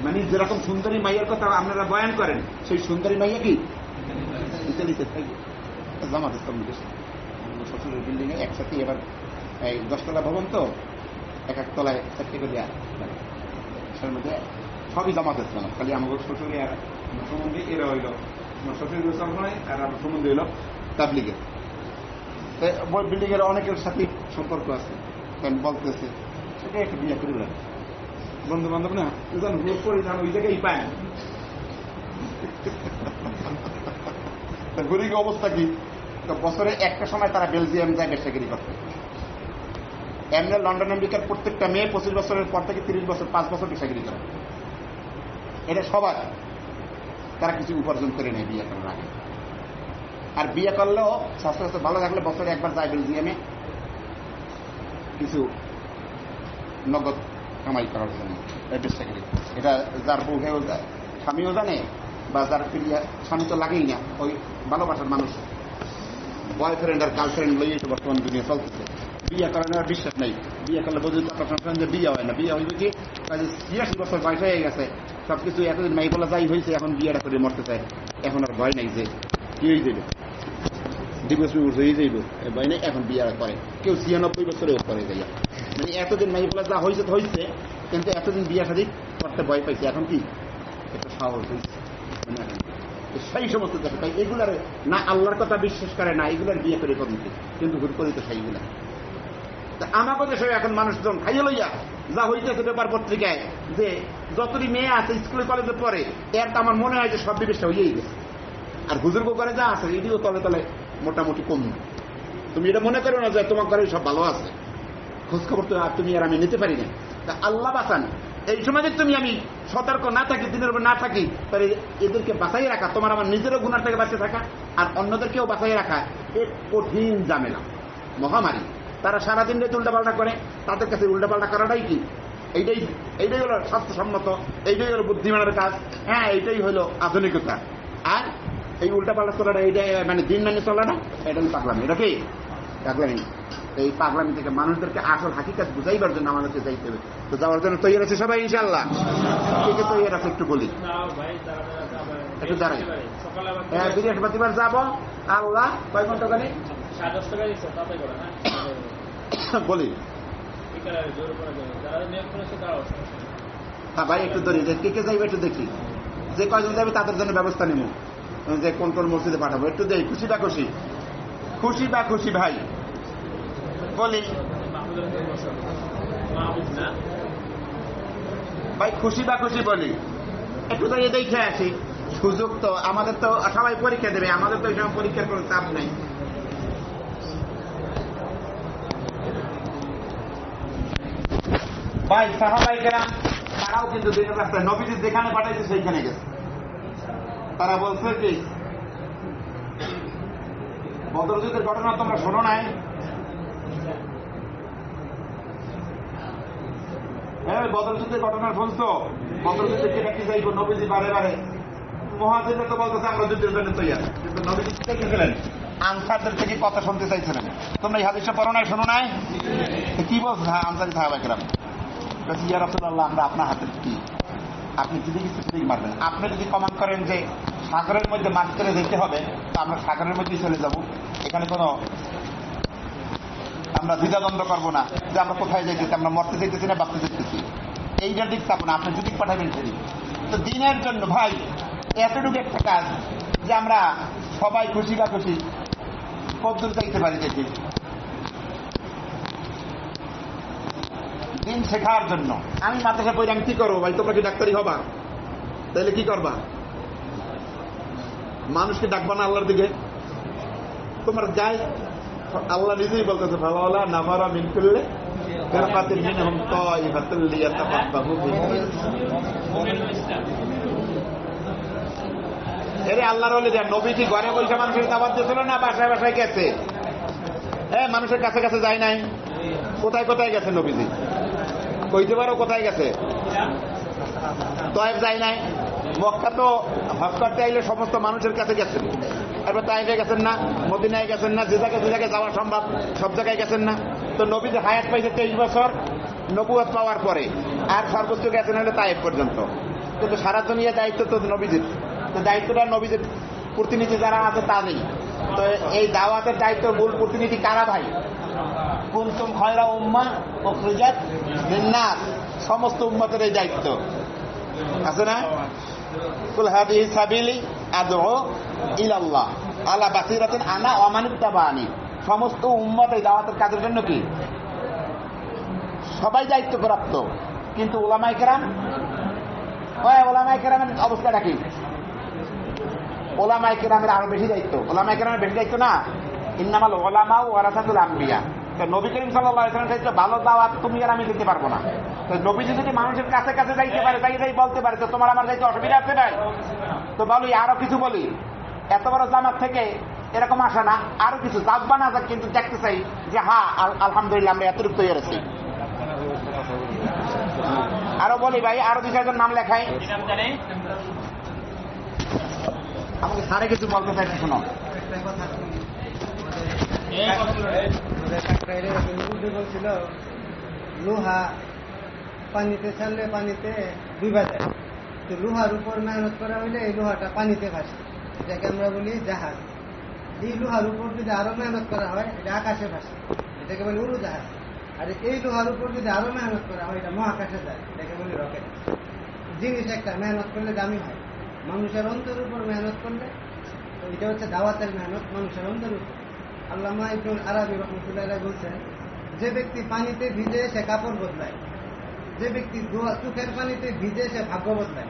মানে যেরকম সুন্দরী মাইয়ের কথা আপনারা বয়ান করেন সেই সুন্দরী মাইয়া কি ইতালিতে থাকবে। জামাত ইসলাম শ্বশুরের বিল্ডিং এ একসাথে, এবার এই 10 তলা ভবন তো, এক এক তলায় 4টে করে সেটার মধ্যে সবই জামাত ইসলাম, খালি আমাদের শ্বশুরে আর সম্বন্ধে এরা হইল আমার শ্বশুর নয়, আর আমার সম্বন্ধে হইল তাবলিগের। বিল্ডিং এর অনেকের সাথে সম্পর্ক আছে, বলতেছে সেটা একটা বিয়ে করে লাগে বন্ধু বান্ধব না, জানো ভোট করে জানো ওই জায়গায় পায় না। গরিব অবস্থা কি, বছরে একটা সময় তারা বেলজিয়াম যায় বেচাগিরি করতে, এমনি লন্ডন আমেরিকার প্রত্যেকটা মেয়ে 25 বছরের পর থেকে 30 বছর 5 বছর বেচাগিরি করে, এটা সবার, তারা কিছু উপার্জন করে নেয় বিয়ে করার আগে। আর বিয়ে করলেও স্বাস্থ্য ভালো থাকলে বছরে একবার যায় বেলজিয়ামে কিছু নগদ কামাই করার জন্য বেচাগিরি। এটা যার বউ হয়েও যায়, স্বামীও জানে, বা যার প্রিয়া স্বামী তো লাগেই না, ওই ভালোবাসার মানুষ বয়ফ্রেন্ড আর গার্লফ্রেন্ড লইয়ে তো বর্তমান দুনিয়া চলতেছে। বিয়ে করার নেওয়ার বিশ্বাস নেই, বিয়ে করলে বোঝে যে বিয়ে হয় না, বিয়ে হইবে কি 86 বছর বয়স হয়ে গেছে, সবকিছু এতদিন মাই বলা যাই হয়েছে, এখন বিয়েটা করে মরতে চায়, এখন আর ভয় নাই যে কি হয়ে যাবে, ডিভোর্স হয়ে যাইব ভয় নেই, এখন বিয়ে করে। কেউ 96 বছরেও করে যাইয়া, মানে এতদিন মাই বলা যা হয়েছে হয়েছে, কিন্তু এতদিন বিয়ে শাদী করতে ভয় পাইছে, এখন কি একটা সাহস হয়েছে, সেই সমস্ত দেখে। তাই এগুলার না আল্লাহর কথা বিশ্বাস করে না, এগুলার বিয়ে করে কমিতে, কিন্তু ভুল করি তো সেইগুলা। আমাকে দেশে এখন মানুষজন খাইয়ে লইয়া যা হইতেছে পেপার পত্রিকায়, যে যতটি মেয়ে আছে স্কুলে কলেজে পড়ে, এর তো আমার মনে হয় যে সব বিবেচনা হইয়েই গেছে। আর হুজুর করে যা আছে এটিও তলে তলে মোটামুটি কম। তুমি এটা মনে করো না যে তোমার ঘরে সব ভালো আছে, খোঁজখবর তো আর তুমি আর আমি নিতে পারি না। তা আল্লাহ বাঁচান, এই সময় যদি তুমি আমি সতর্ক না থাকি, দিনের উপর না থাকি, তাহলে এদেরকে বাঁচাই রাখা, তোমার আমার নিজেরও গুনার থেকে বাঁচিয়ে থাকা আর অন্যদেরকেও বাঁচাই রাখা এর কঠিন ঝামেলা, মহামারী। তারা সারাদিন রেতে উল্টাপাল্টা করে, তাদের কাছে উল্টাপাল্টা করাটাই কি, এইটাই হলো স্বাস্থ্যসম্মত, এইটাই হলো বুদ্ধিমানের কাজ, হ্যাঁ এইটাই হলো আধুনিকতা। আর এই উল্টাপাল্টা চলাটা, এইটাই মানে দিন মানে চলাটা, এটাই পাগলামি। এটা কি পাগলামি? এই পাগলামি থেকে মানুষদেরকে আসল হাকিকাত বুঝাইবার জন্য আমাদেরকে যাইতে হবে। তো যাওয়ার জন্য তৈরি আছে সবাই ইনশাআল্লাহ? কে কে তৈরি আছে একটু বলি, একটু দাঁড়াই। হ্যাঁ, বৃহস্পতিবার যাবো। আল্লাহ কয় ঘন্টা জানি বলি, হ্যাঁ ভাই একটু ধরি, কে কে যাইবে একটু দেখি, যে কয়জন যাবে তাদের জন্য ব্যবস্থা নিব, যে কোন কোন মসজিদে পাঠাবো একটু দেই। খুশি বা খুশি, খুশি বা খুশি ভাই বলি ভাই, খুশি বা খুশি বলি, একটু তো দেখে আসি। সুযোগ তো আমাদের, তো সবাই পরীক্ষা দেবে, আমাদের তো এই সময় পরীক্ষার কোনো চাপ নেই। ভাই সাহাবায়ে কেরাম তারাও কিন্তু দিনের রাস্তায় নবীজি যেখানে পাঠাইছে সেইখানে গেছে। তারা বলছে কি, বদর যুদ্ধের ঘটনা তোমরা শোনো নাই? বদর যুদ্ধের ঘটনা শুনছো? বদর যুদ্ধে কেটে কি যাইব? নবীজি বারে বারে মুহাজিররা তো বলতেছে আমরা যুদ্ধের জন্য তৈরি, কিন্তু নবীজি কি দেখেছিলেন? আনসারদের থেকে কথা শুনতে চাইছিলেন। তোমরা এই হাদিসটা পড়ো নাই, শোনো নাই? কি বলছে আনসারী সাহাবায়ে কেরাম? ইয়া রাসূলুল্লাহ, আমরা আপনার হাতে কি, আপনি যদি কিছু ঠিক মারবেন। আপনি যদি কমান করেন যে সাগরের মধ্যে মাছ করে যেতে হবে, তো আমরা সাগরের মধ্যেই চলে যাব, এখানে কোনো আমরা দ্বিধাদ্বন্দ্ব করবো না যে আমরা কোথায় যাইতেছি, আমরা মরতে যাইতেছি না বাঁচতে যাইতেছি, এইটা ঠিক চাপ না, আপনি যদি পাঠাবেন সেটি। তো দিনের জন্য ভাই এতটুকু একটা কাজ যে আমরা সবাই খুশি বা খুশি কদ্দুর চাইতে পারি দেখি দিন শেখার জন্য। আমি মাদ্রাসা পড়ে আমি কি করবো ভাই? তোমরা কি ডাক্তারি হবা? তাহলে কি করবা? মানুষকে ডাকবা না আল্লাহর দিকে? তোমার যাই আল্লাহ নিজেই বলতেছে ফাওয়ালা নামারা মিন কুল্লি ফিরকাতিন মিনহুম তাইফাতুল লিয়াতাফাক্কাহু ফিদ-দীন। এরে আল্লাহর ওলি দেন, নবী কি ঘরে বসে মানুষের দাওয়াত দিয়েছিল না বাসায় বাসায় গেছে? মানুষের কাছে কাছে যায় নাই? কোথায় কোথায় গেছে নবীজি? কইতে পারো কোথায় গেছে? তায়েফ যায় নাই? মক্কা তো হজ করতে আইলে সমস্ত মানুষের কাছে গেছেন। এবার তায়েফে গেছেন না, মদিনায় গেছেন না, যে জায়গায় যাওয়া সম্ভব সব জায়গায় গেছেন না? তো নবীজি হায়াত পাইছে 23 বছর নবুয়ত পাওয়ার পরে, আর সর্বোচ্চ গেছেন হলে তায়েফ পর্যন্ত। কিন্তু সারা দুনিয়া দায়িত্ব তো নবীজির। তো দায়িত্বটা নবীজির প্রতিনিধি যারা আছে তাদেরই। তো এই দাওয়াতের দায়িত্ব মূল প্রতিনিধি কারা ভাই? কুনতুম খায়রা উম্মাহ উখরিজাত লিন-নাস, সমস্ত উম্মতের এই দায়িত্ব আছে না? কুল হাদিহি সাবিলি আদউ ইলাল্লাহ আলা বাসিরাতিন আনা ওয়া মান ইত্তাবানি। সমস্ত উম্মত এই দাওয়াতের কাজের জন্য কি সবাই দায়িত্বপ্রাপ্ত। কিন্তু উলামায়ে কেরাম, উলামায়ে কেরামের অবস্থাটা কি? উলামায়ে কেরামের আরো বেশি দায়িত্ব। উলামায়ে কেরামের বেশি দায়িত্ব না? ইন্নামাল উলামা ওয়ারাসাতুল আম্বিয়া। নবী করিম সাল্লাল্লাহু আলাইহি ওয়াসাল্লাম চাইতে ভালো দাওয়াত তুমি আর আমি দিতে পারবো না। তো নবীজি যদি মানুষের কাছে কাছে যাইতে পারে, যাই বলতে পারে, তো তোমার আমার যাইতে অসুবিধা আছে ভাই? তো বলি আরো কিছু বলি, এত বড় জামাত থেকে এরকম আসে না, আরো কিছু যাক বা না যাক, কিন্তু দেখতে চাই যে হ্যাঁ আলহামদুলিল্লাহ আমরা এতটুকু তৈরি আছি। আরো বলি ভাই, আরো 2-4জন নাম লেখাই। আমাকে সাড়ে কিছু বলতে চাইছি, শোনো। বলছিল লোহা পানিতে ছাড়লে পানিতে ডুবা যায়, তো লোহার উপর মেহনত করা হইলে এই লোহাটা পানিতে ভাসে, এটাকে আমরা বলি জাহাজ। এই লোহার উপর যদি আরো মেহনত করা হয় এটা আকাশে ভাসে, এটাকে বলি উড়োজাহাজ। আর এই লোহার উপর যদি আরো মেহনত করা হয় এটা মহাকাশে যায়, এটাকে বলি রকেট। জিনিস একটা মেহনত করলে দামি হয়। মানুষের অন্তরের উপর মেহনত করলে, এটা হচ্ছে দাওয়াতের মেহনত মানুষের অন্তরের উপর। আল্লামা ইবনুল আরাবী রাহমাতুল্লাহ আলাইহি বলছেন, যে ব্যক্তি পানিতে ভিজে সে কাপড় বদলায়, যে ব্যক্তি চোখের পানিতে ভিজে সে ভাগ্য বদলায়,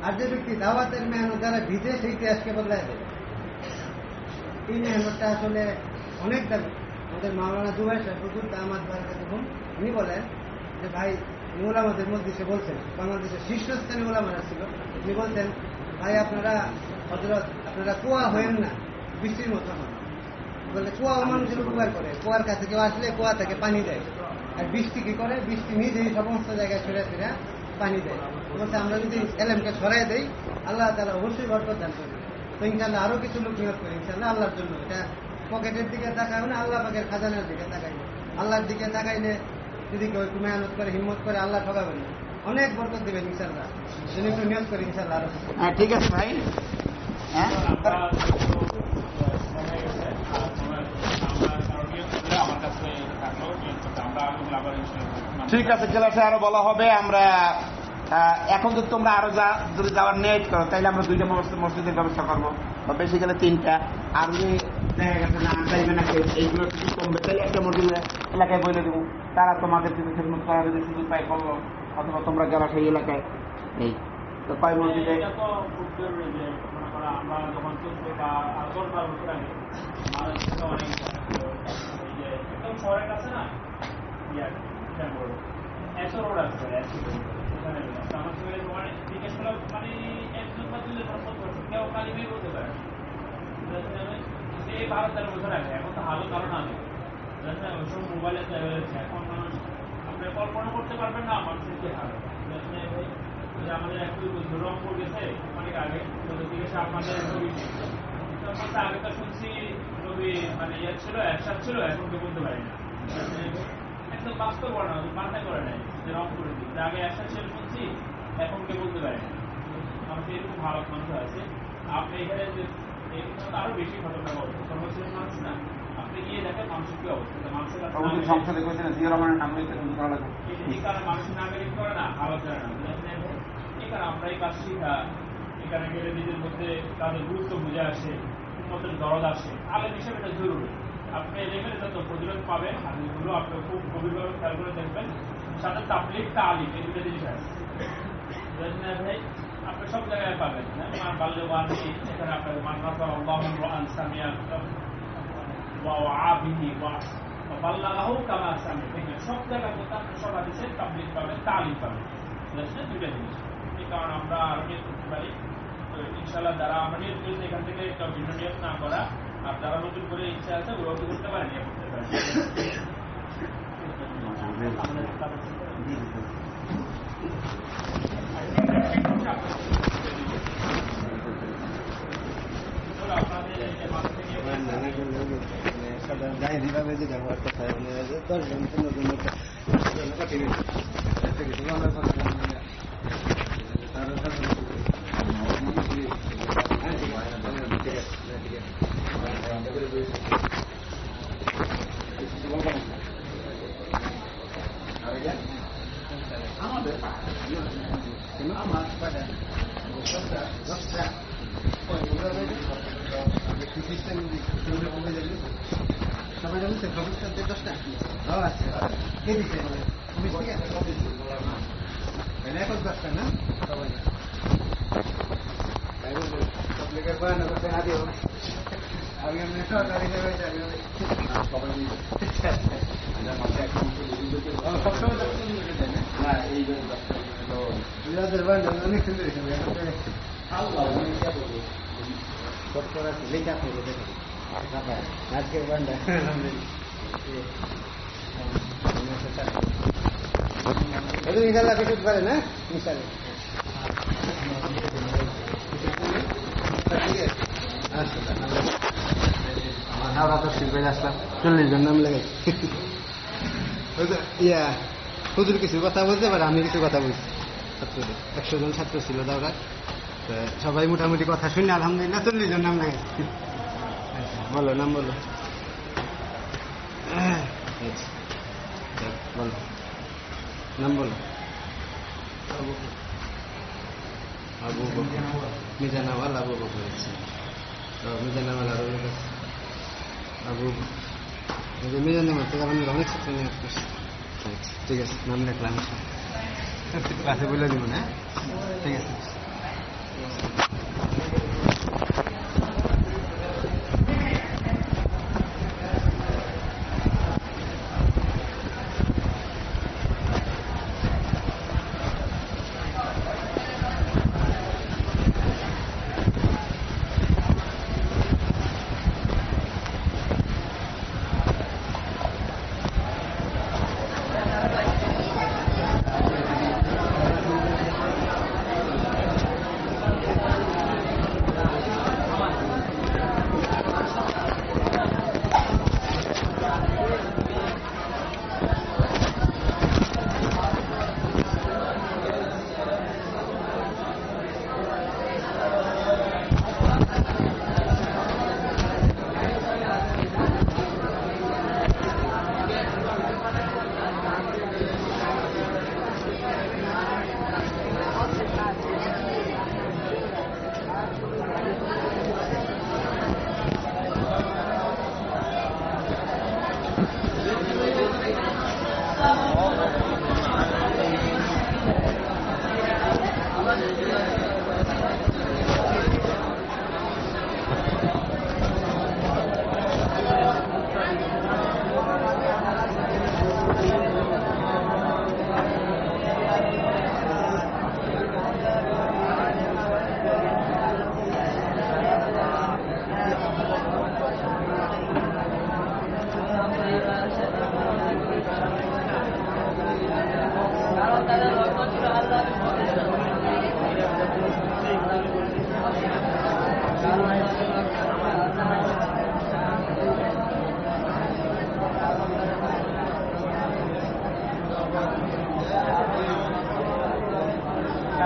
আর যে ব্যক্তি দাওয়াতের মেহনত দ্বারা ভিজে সেই ইতিহাসকে বদলায় দেয়। এই মেহনতটা আসলে অনেক দামি। আমাদের মাওলানা জুবাইর সাহেব হুজুর দামাত বারাকাতুহুম উনি বলেন যে ভাই, উলামাদের মধ্যে সে বলছেন, বাংলাদেশের শীর্ষস্থানীয় উলামারা ছিল, উনি বলছেন ভাই আপনারা হযরত আপনারা কুয়া হয়েন না, বৃষ্টির মতো হন। বলে কুয়াও মানুষের উপকার করে, কুয়ার কাছে কেউ আসলে কুয়া থেকে পানি দেয়। আর বৃষ্টি কি করে? বৃষ্টি নিজেই সমস্ত জায়গায় ছড়ে ছড়ে পানি দেয়। বলছে আমরা যদি এলেমকে ছড়াই দেই আল্লাহ তাআলা অবশ্যই বরকত দান করবে। তো ইনশাআল্লাহ আরো কিছু লোক নিয়োগ করি ইনশাআল্লাহ আল্লাহর জন্য। এটা পকেটের দিকে তাকায় না, আল্লাহ পাকের খাজানার দিকে তাকাই। আল্লাহর দিকে তাকাইলে যদি কেউ একটু মেহনত করে হিম্মত করে আল্লাহ ঠকাবেন না, অনেক বরকত দেবেন ইনশাআল্লাহ। জন্য একটু নিয়োগ করি ইনশাআল্লাহ আরো। হ্যাঁ ঠিক আছে ভাই। হ্যাঁ ঠিক আছে, ক্লাসে আরো বলা হবে। আমরা এখন যদি তোমরা আরো যদি যাওয়ার নেট করো তাহলে আমরা 2টা মসজিদের ব্যবস্থা করবো, বা বেশি গেলে 3টা। আর যদি দেখা গেছে না চাইবে না কেউ, এইগুলো কিছু কমবে, তাহলে একটা মসজিদ এলাকায় বলে দেবো, তারা তোমাদের কিছু খেদমত করার যদি সুযোগ পাই করলো, অথবা তোমরা গেলা সেই এলাকায়। এই তো কয় মসজিদে আমরা যখন চলছে বা 10-12 বছর আগে একদম শহরের কাছে না এসো রোড আছে, ওখানে আমার সঙ্গে মানে জিজ্ঞেস করলাম মানে একজন বা দুজন কেউ কালিমাই বলতে পারে সেই 12-13 বছর আগে, এখন তো হালও কারণ আগে ওইসব মোবাইলে এখন মানুষ আপনি কল্পনা করতে পারবেন না মানুষের কি হাল। আমাদের একটু রংপুর গেছে অনেক আগে জিজ্ঞেস আপনাদের নবী আগে তো শুনছি নবী মানে ইয়ে ছিল একসাথ ছিল, এখন কেউ বলতে পারি না। একদম বাস্তব না, মাথায় করে নাই যে রংপুরের দিক আগে একসাথ ছিল শুনছি, এখন কেউ বলতে পারি না। আমাদের এরকম ভালো মানুষ আছে। আপনি এখানে যে আরো বেশি ঘটনা বলছেন কর্মচারী মানুষ না, আপনি গিয়ে দেখেন মানুষের কি অবস্থা, মানুষের এই কারণে মানুষের নামে করে না, আওয়াজ করে না। এই কারণে আমরা এই কাজ শিখা এখানে গেলে নিজের মধ্যে তাদের গুরুত্ব বুঝে আসে, উন্নতের দরদ আসে, আলেম হিসেবে এটা জরুরি। আপনি এলেমের যত প্রতিরোধ পাবেন হাদিসগুলো আপনি খুব গভীরভাবে খেয়াল করে দেখবেন, সাথে তাবলীগ তালিম এই দুটো জিনিস আছে ভাই, আপনি সব জায়গায় পাবেন। হ্যাঁ বাল্যবাণী এখানে আপনার মানরাফা আল্লাহু আন সামিয়া ওয়া আবিহি ওয়া বাল্লাগাহু কামা সামি, দেখবেন সব জায়গায় বলতে আপনি সব হাদিসে তাবলীগ পাবেন তালিম পাবেন। দুইটা জিনিস, এই কারণে আমরা আরো নিয়োগ করতে পারি। তো ইনশাল্লাহ যারা আমরা নিয়োগ করেছি এখান থেকে ভিন্ন নিয়োগ না করা, আর যারা নতুন করে ইচ্ছা আছে ওরাও কি করতে পারে, নিয়োগ করতে পারে। গাড়িভাবে যে ব্যবহার করতে হয় 10 জন 15 সবাই জানছে খবরটা 10টা। আচ্ছা কে দিচ্ছে এখন 10টা না সবাই পাবলিকের বায়না করতে না দিও আমি এমনি সরকারি হিসেবে সবসময় অনেক সুন্দর হিসেবে সব করা লেখা করবো দেখো আজকের বান্ডা ইনশাল্লাহ কিছু পারে না ইনশাল্লাহ। আমার হাওড়া তো শিল্পে আসলাম 40 জন নাম লেগে ইয়া হুজুর কিছু কথা বলতে পারে, আমি কিছু কথা বলছি। 100 জন ছাত্র ছিল দাওরা, সবাই মোটামুটি কথা শুনে আলহামদুলিল্লাহ 40 জন নাম লাগে। বলো নাম বলো, বলো নাম বলো। আবু বকর মিজানাওয়াল আবু বকর, মিজানাওয়াল আবু মিজানাওয়াল থেকে আমাদের অনেক ছাত্র নিয়ে আসছে। ঠিক আছে নাম লিখলাম, ক্লাসে বলে দিব না, ঠিক আছে।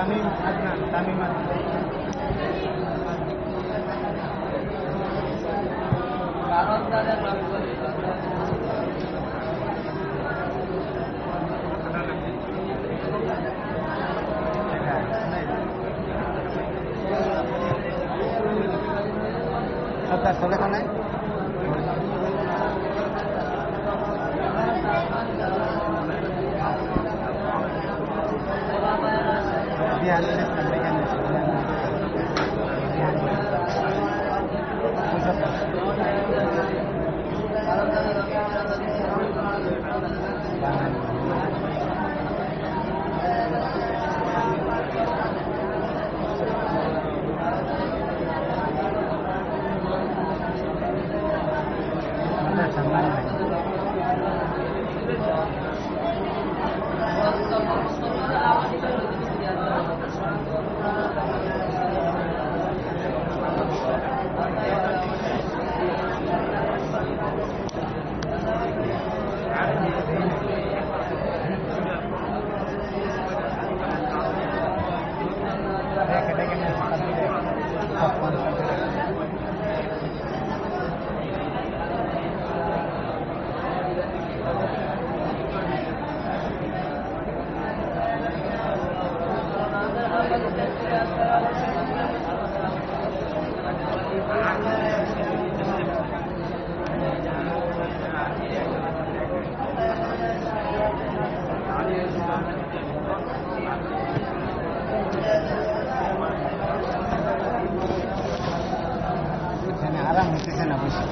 তামিম আদনান, তামিম আদনান। সত্তর চলে কোনে আরাম হইতেছে না বসে।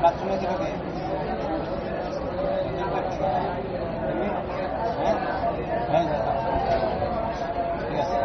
বাথরুমে ছিল কে? হ্যাঁ ঠিক আছে।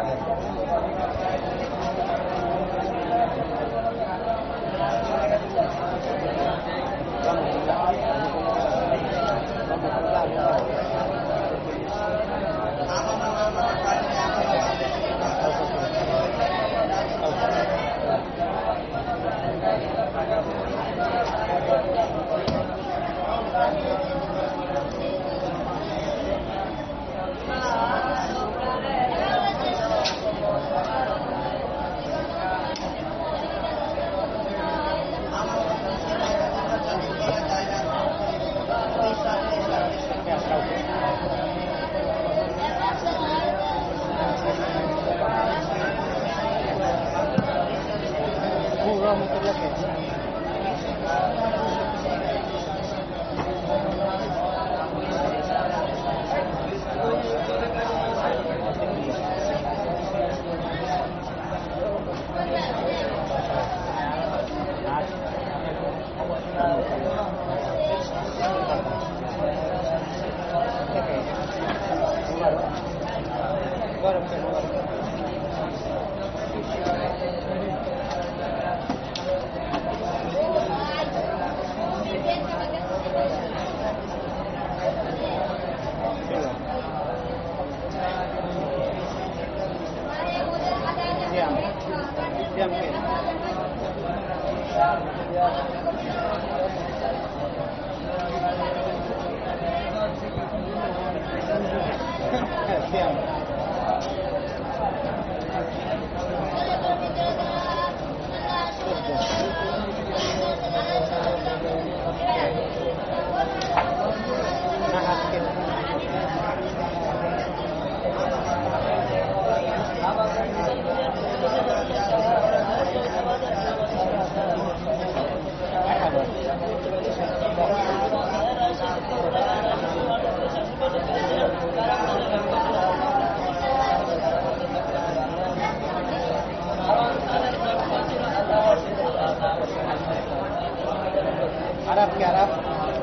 Arab ke Arab,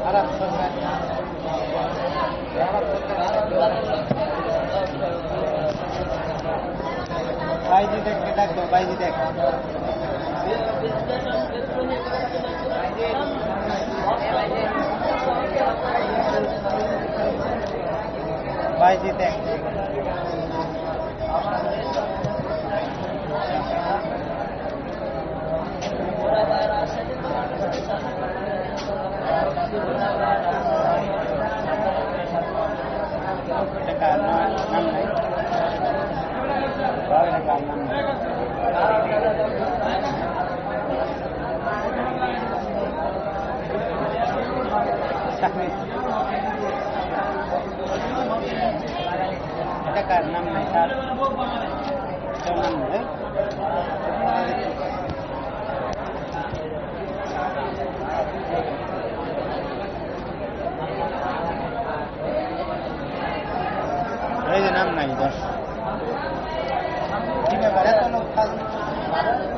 Arab Saudara. Baiji dek kita tu, baiji dek. Baiji dek. Dekat enam naik. Bawa dekat 6. Sakit. Dekat 6 naik. 6 naik. এই যে নাম নাই দশ কি ব্যাপার এত লোক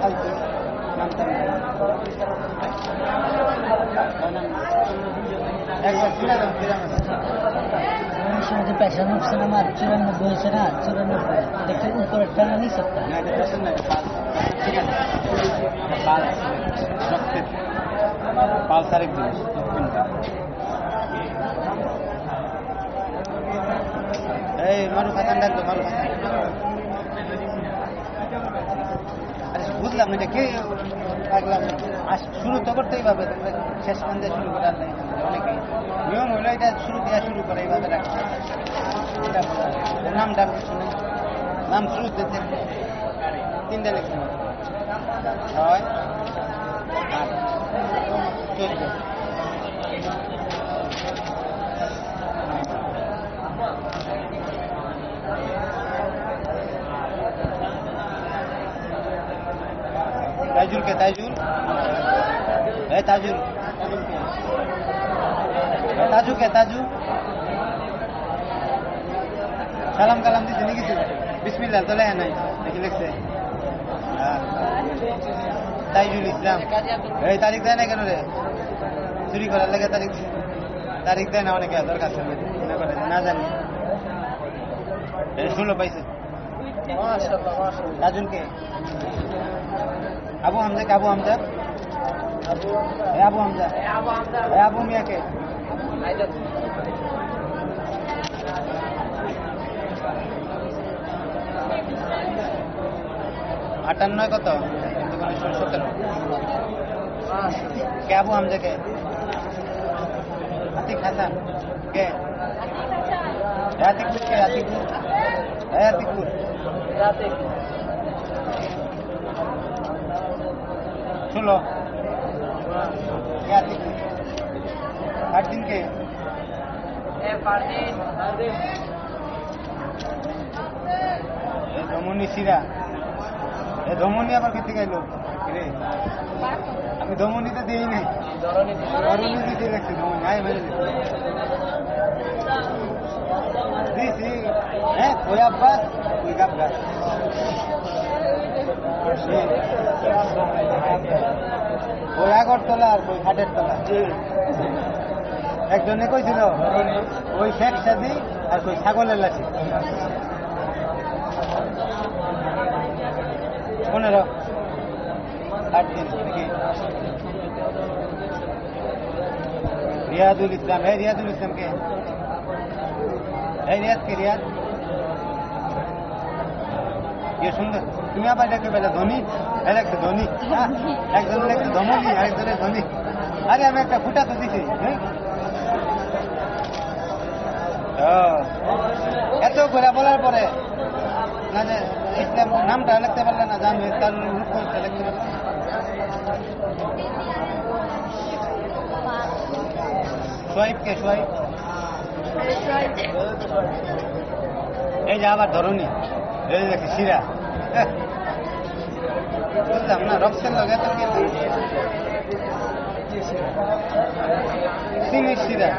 ফালতু নামতে একবার ফিরে দাম पैसा नुकसान हमारे 94 से ना 94 देखते ऊपर टन नहीं सकता पाल तारीख दिन এই মারু খাতান ডাকতো মারু খাতান আরে বুঝলাম এটা কে লাগলাম শুরু তো করতেই পারবে তোমরা শেষ পর্যন্ত শুরু করার নাই অনেকেই নিয়ম হলো এটা শুরু দেওয়া শুরু করে এইভাবে রাখতে নামটা শুনে নাম শুরুতে 3টা লিখতে হবে 6 8 14 ताजुल के ताजुल है ताजुल ताजू के ताजू সালাম কালাম দিতে নাকি কিছু বিসমিল্লাহ তো লেখা নাই দেখি লিখছে তাইজুল ইসলাম এই তারিখ দেয় না কেন রে চুরি করার লেগে তারিখ দিছে। তারিখ দেয় না অনেকে দরখাস্ত মনে করে যে না জানি 16 পাইছে। রাজুনকে আবু হামজাকে আবু হামজা আবু হামজা আবু মিয়াকে 58 কত 17 কে আবু হামজাকে আতিক হাসান কে আতিকপুর কে আতিকপুর আতিকপুর ষোলো কে আতিকপুর ফারদিন কে ধমনি সিরা ধমনি আবার খেতে গাইলো রে আমি ধমনিতে দিই নাই ধরনি দিতে রাখছি ধমনি আয় মেরে দিছি হ্যাঁ ওই আব্বাস ওই গাবগা ওই আগরতলা আর ওই ঘাটের তলা একজনে কইছিল ওই শেখ সাদি আর ওই ছাগলের লাঠি 15 8 দিন নাকি রিয়াদুল ইসলাম রিয়াদুল ইসলাম কে রিয়াদ কে রিয়াদ ये सुंदर तुम्हें आप देखते पहले धोनी एक धोनी একজন লেখছে ধমনি আরেকজনের ধোনি আরে আমি একটা ফুটা তো দিছি এত করে বলার পরে না যে ইসলাম নামটা লিখতে পারলে না জানবে তার রূপ করতে লিখতে পারলে সোয়াইবকে সোয়াইব এই যে আবার ধরুনি এই দেখি শিরা বুঝলাম না রক্তের লগে তো সিমির শিরা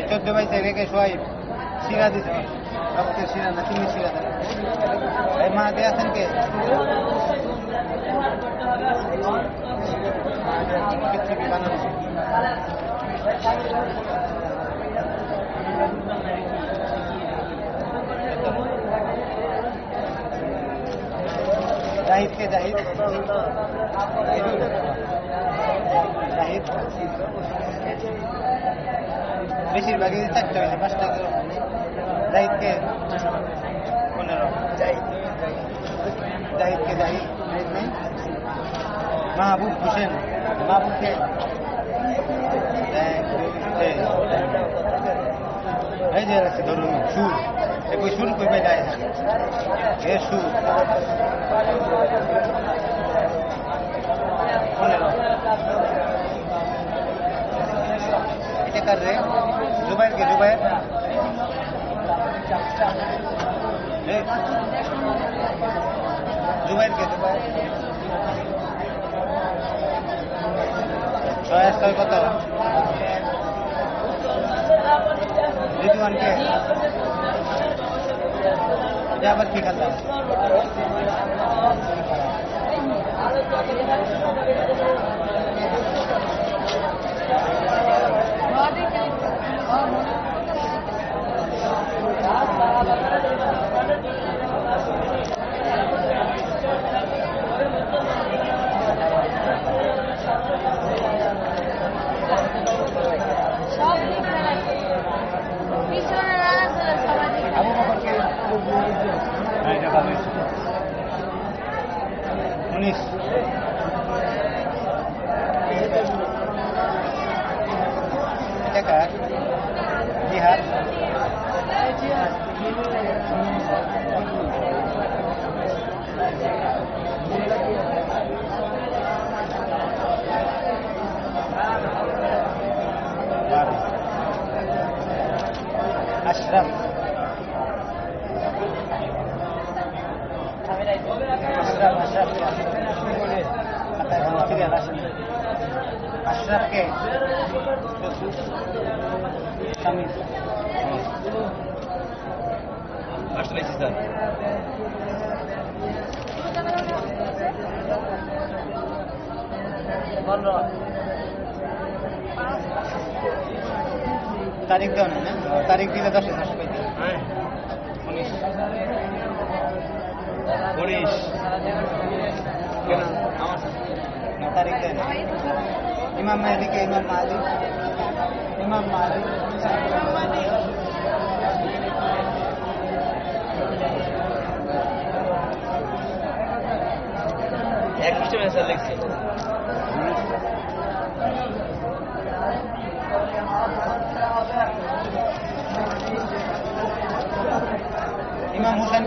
14 বাইতে রেখে সোয়াইব শিরা দিতে রক্তের শিরা না সিমির শিরা এই মা দিয়ে আছেন কে বানানো জাহিদ কে জাহিদ জাহিদ বেশিরভাগই 4টা হয়েছে 5টা জাহিদ কে 15 জাহিদ কে জাহিদ নেই মাহবুব হোসেন মাহবুব কে এই যে আছে ধরুন সুর কই শুরু কই পাই যায় এ সুর 15 এটা কার রে জুবাইর কে জুবাইর জুবাইর কে জুবাইর 6 কত রিদওয়ান কে এটা আবার কি খেলা আবু বকর কে এটা ভালো 19 এটা কার জিহাদ আশরাফ আশরাফ কে স্বামী আসলে স্যার তারিখ দেওয়া নেই না? তারিখ দিলে 10-10 পাইতে। 19 কেন আমার না তারিখ দেয় না। ইমাম মালিক এক পৃষ্ঠে মেসেজ লিখছি। ইমাম হোসেন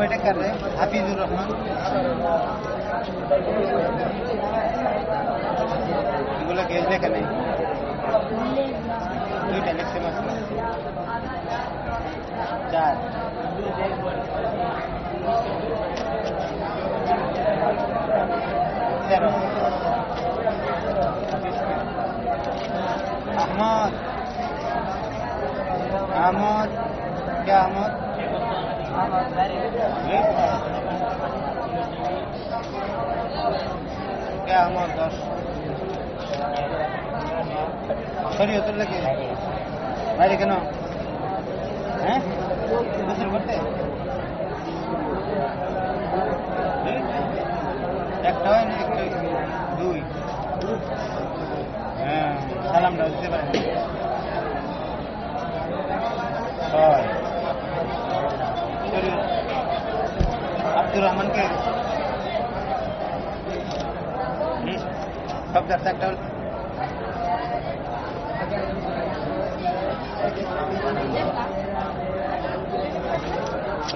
এটা কারে হাফিজুর রহমান এগুলো গেজ লেখা নেই দুইটা লিখতে মাত্র 4 अहमद क्या अहमद क्या अहमद 10 শরীয়ত লাগে বাইরে কেন হ্যাঁ গোসল করতে একটা হয় না একটা 2 হ্যাঁ সালামটা দিতে পারেন 6 আব্দুর রহমানকে সব যাচ্ছে একটা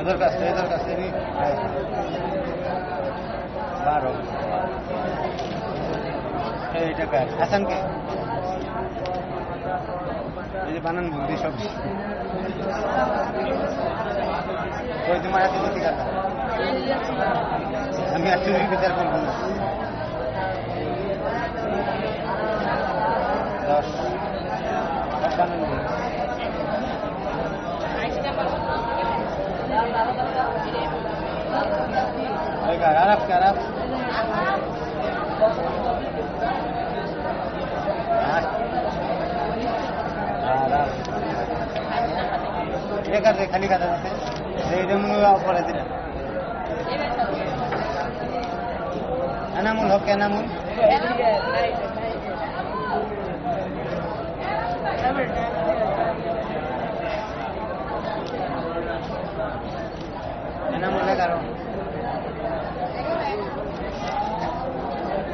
এদের কাছে 12 এইটা কার হাসানকে এই যে বানান বুদ্ধি সব ওই তোমার এত বুদ্ধি কথা আমি আর চুরির বিচার করবো না 10 বানান Arab ke Arab. Arab. ये कर दे खाली खाता है रेड में ऑफर है तेरा अनामुल हो क्या नामुल अनामुल है करो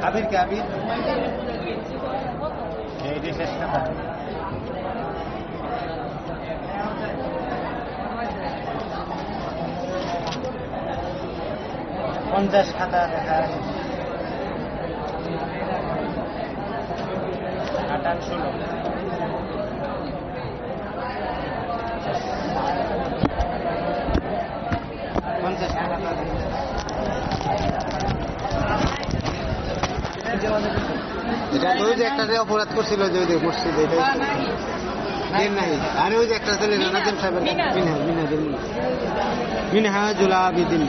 আবির কে আবির এই যে শেষ কথা 50 খাতা লেখা আছে 50 খাতা এটা ওই যে একটা অপরাধ করছিল যে ওই মসজিদ এটা নাই আরে ওই যে একটা ছেলে নাজিম সাহেবের মিনহাজুল আবিদিন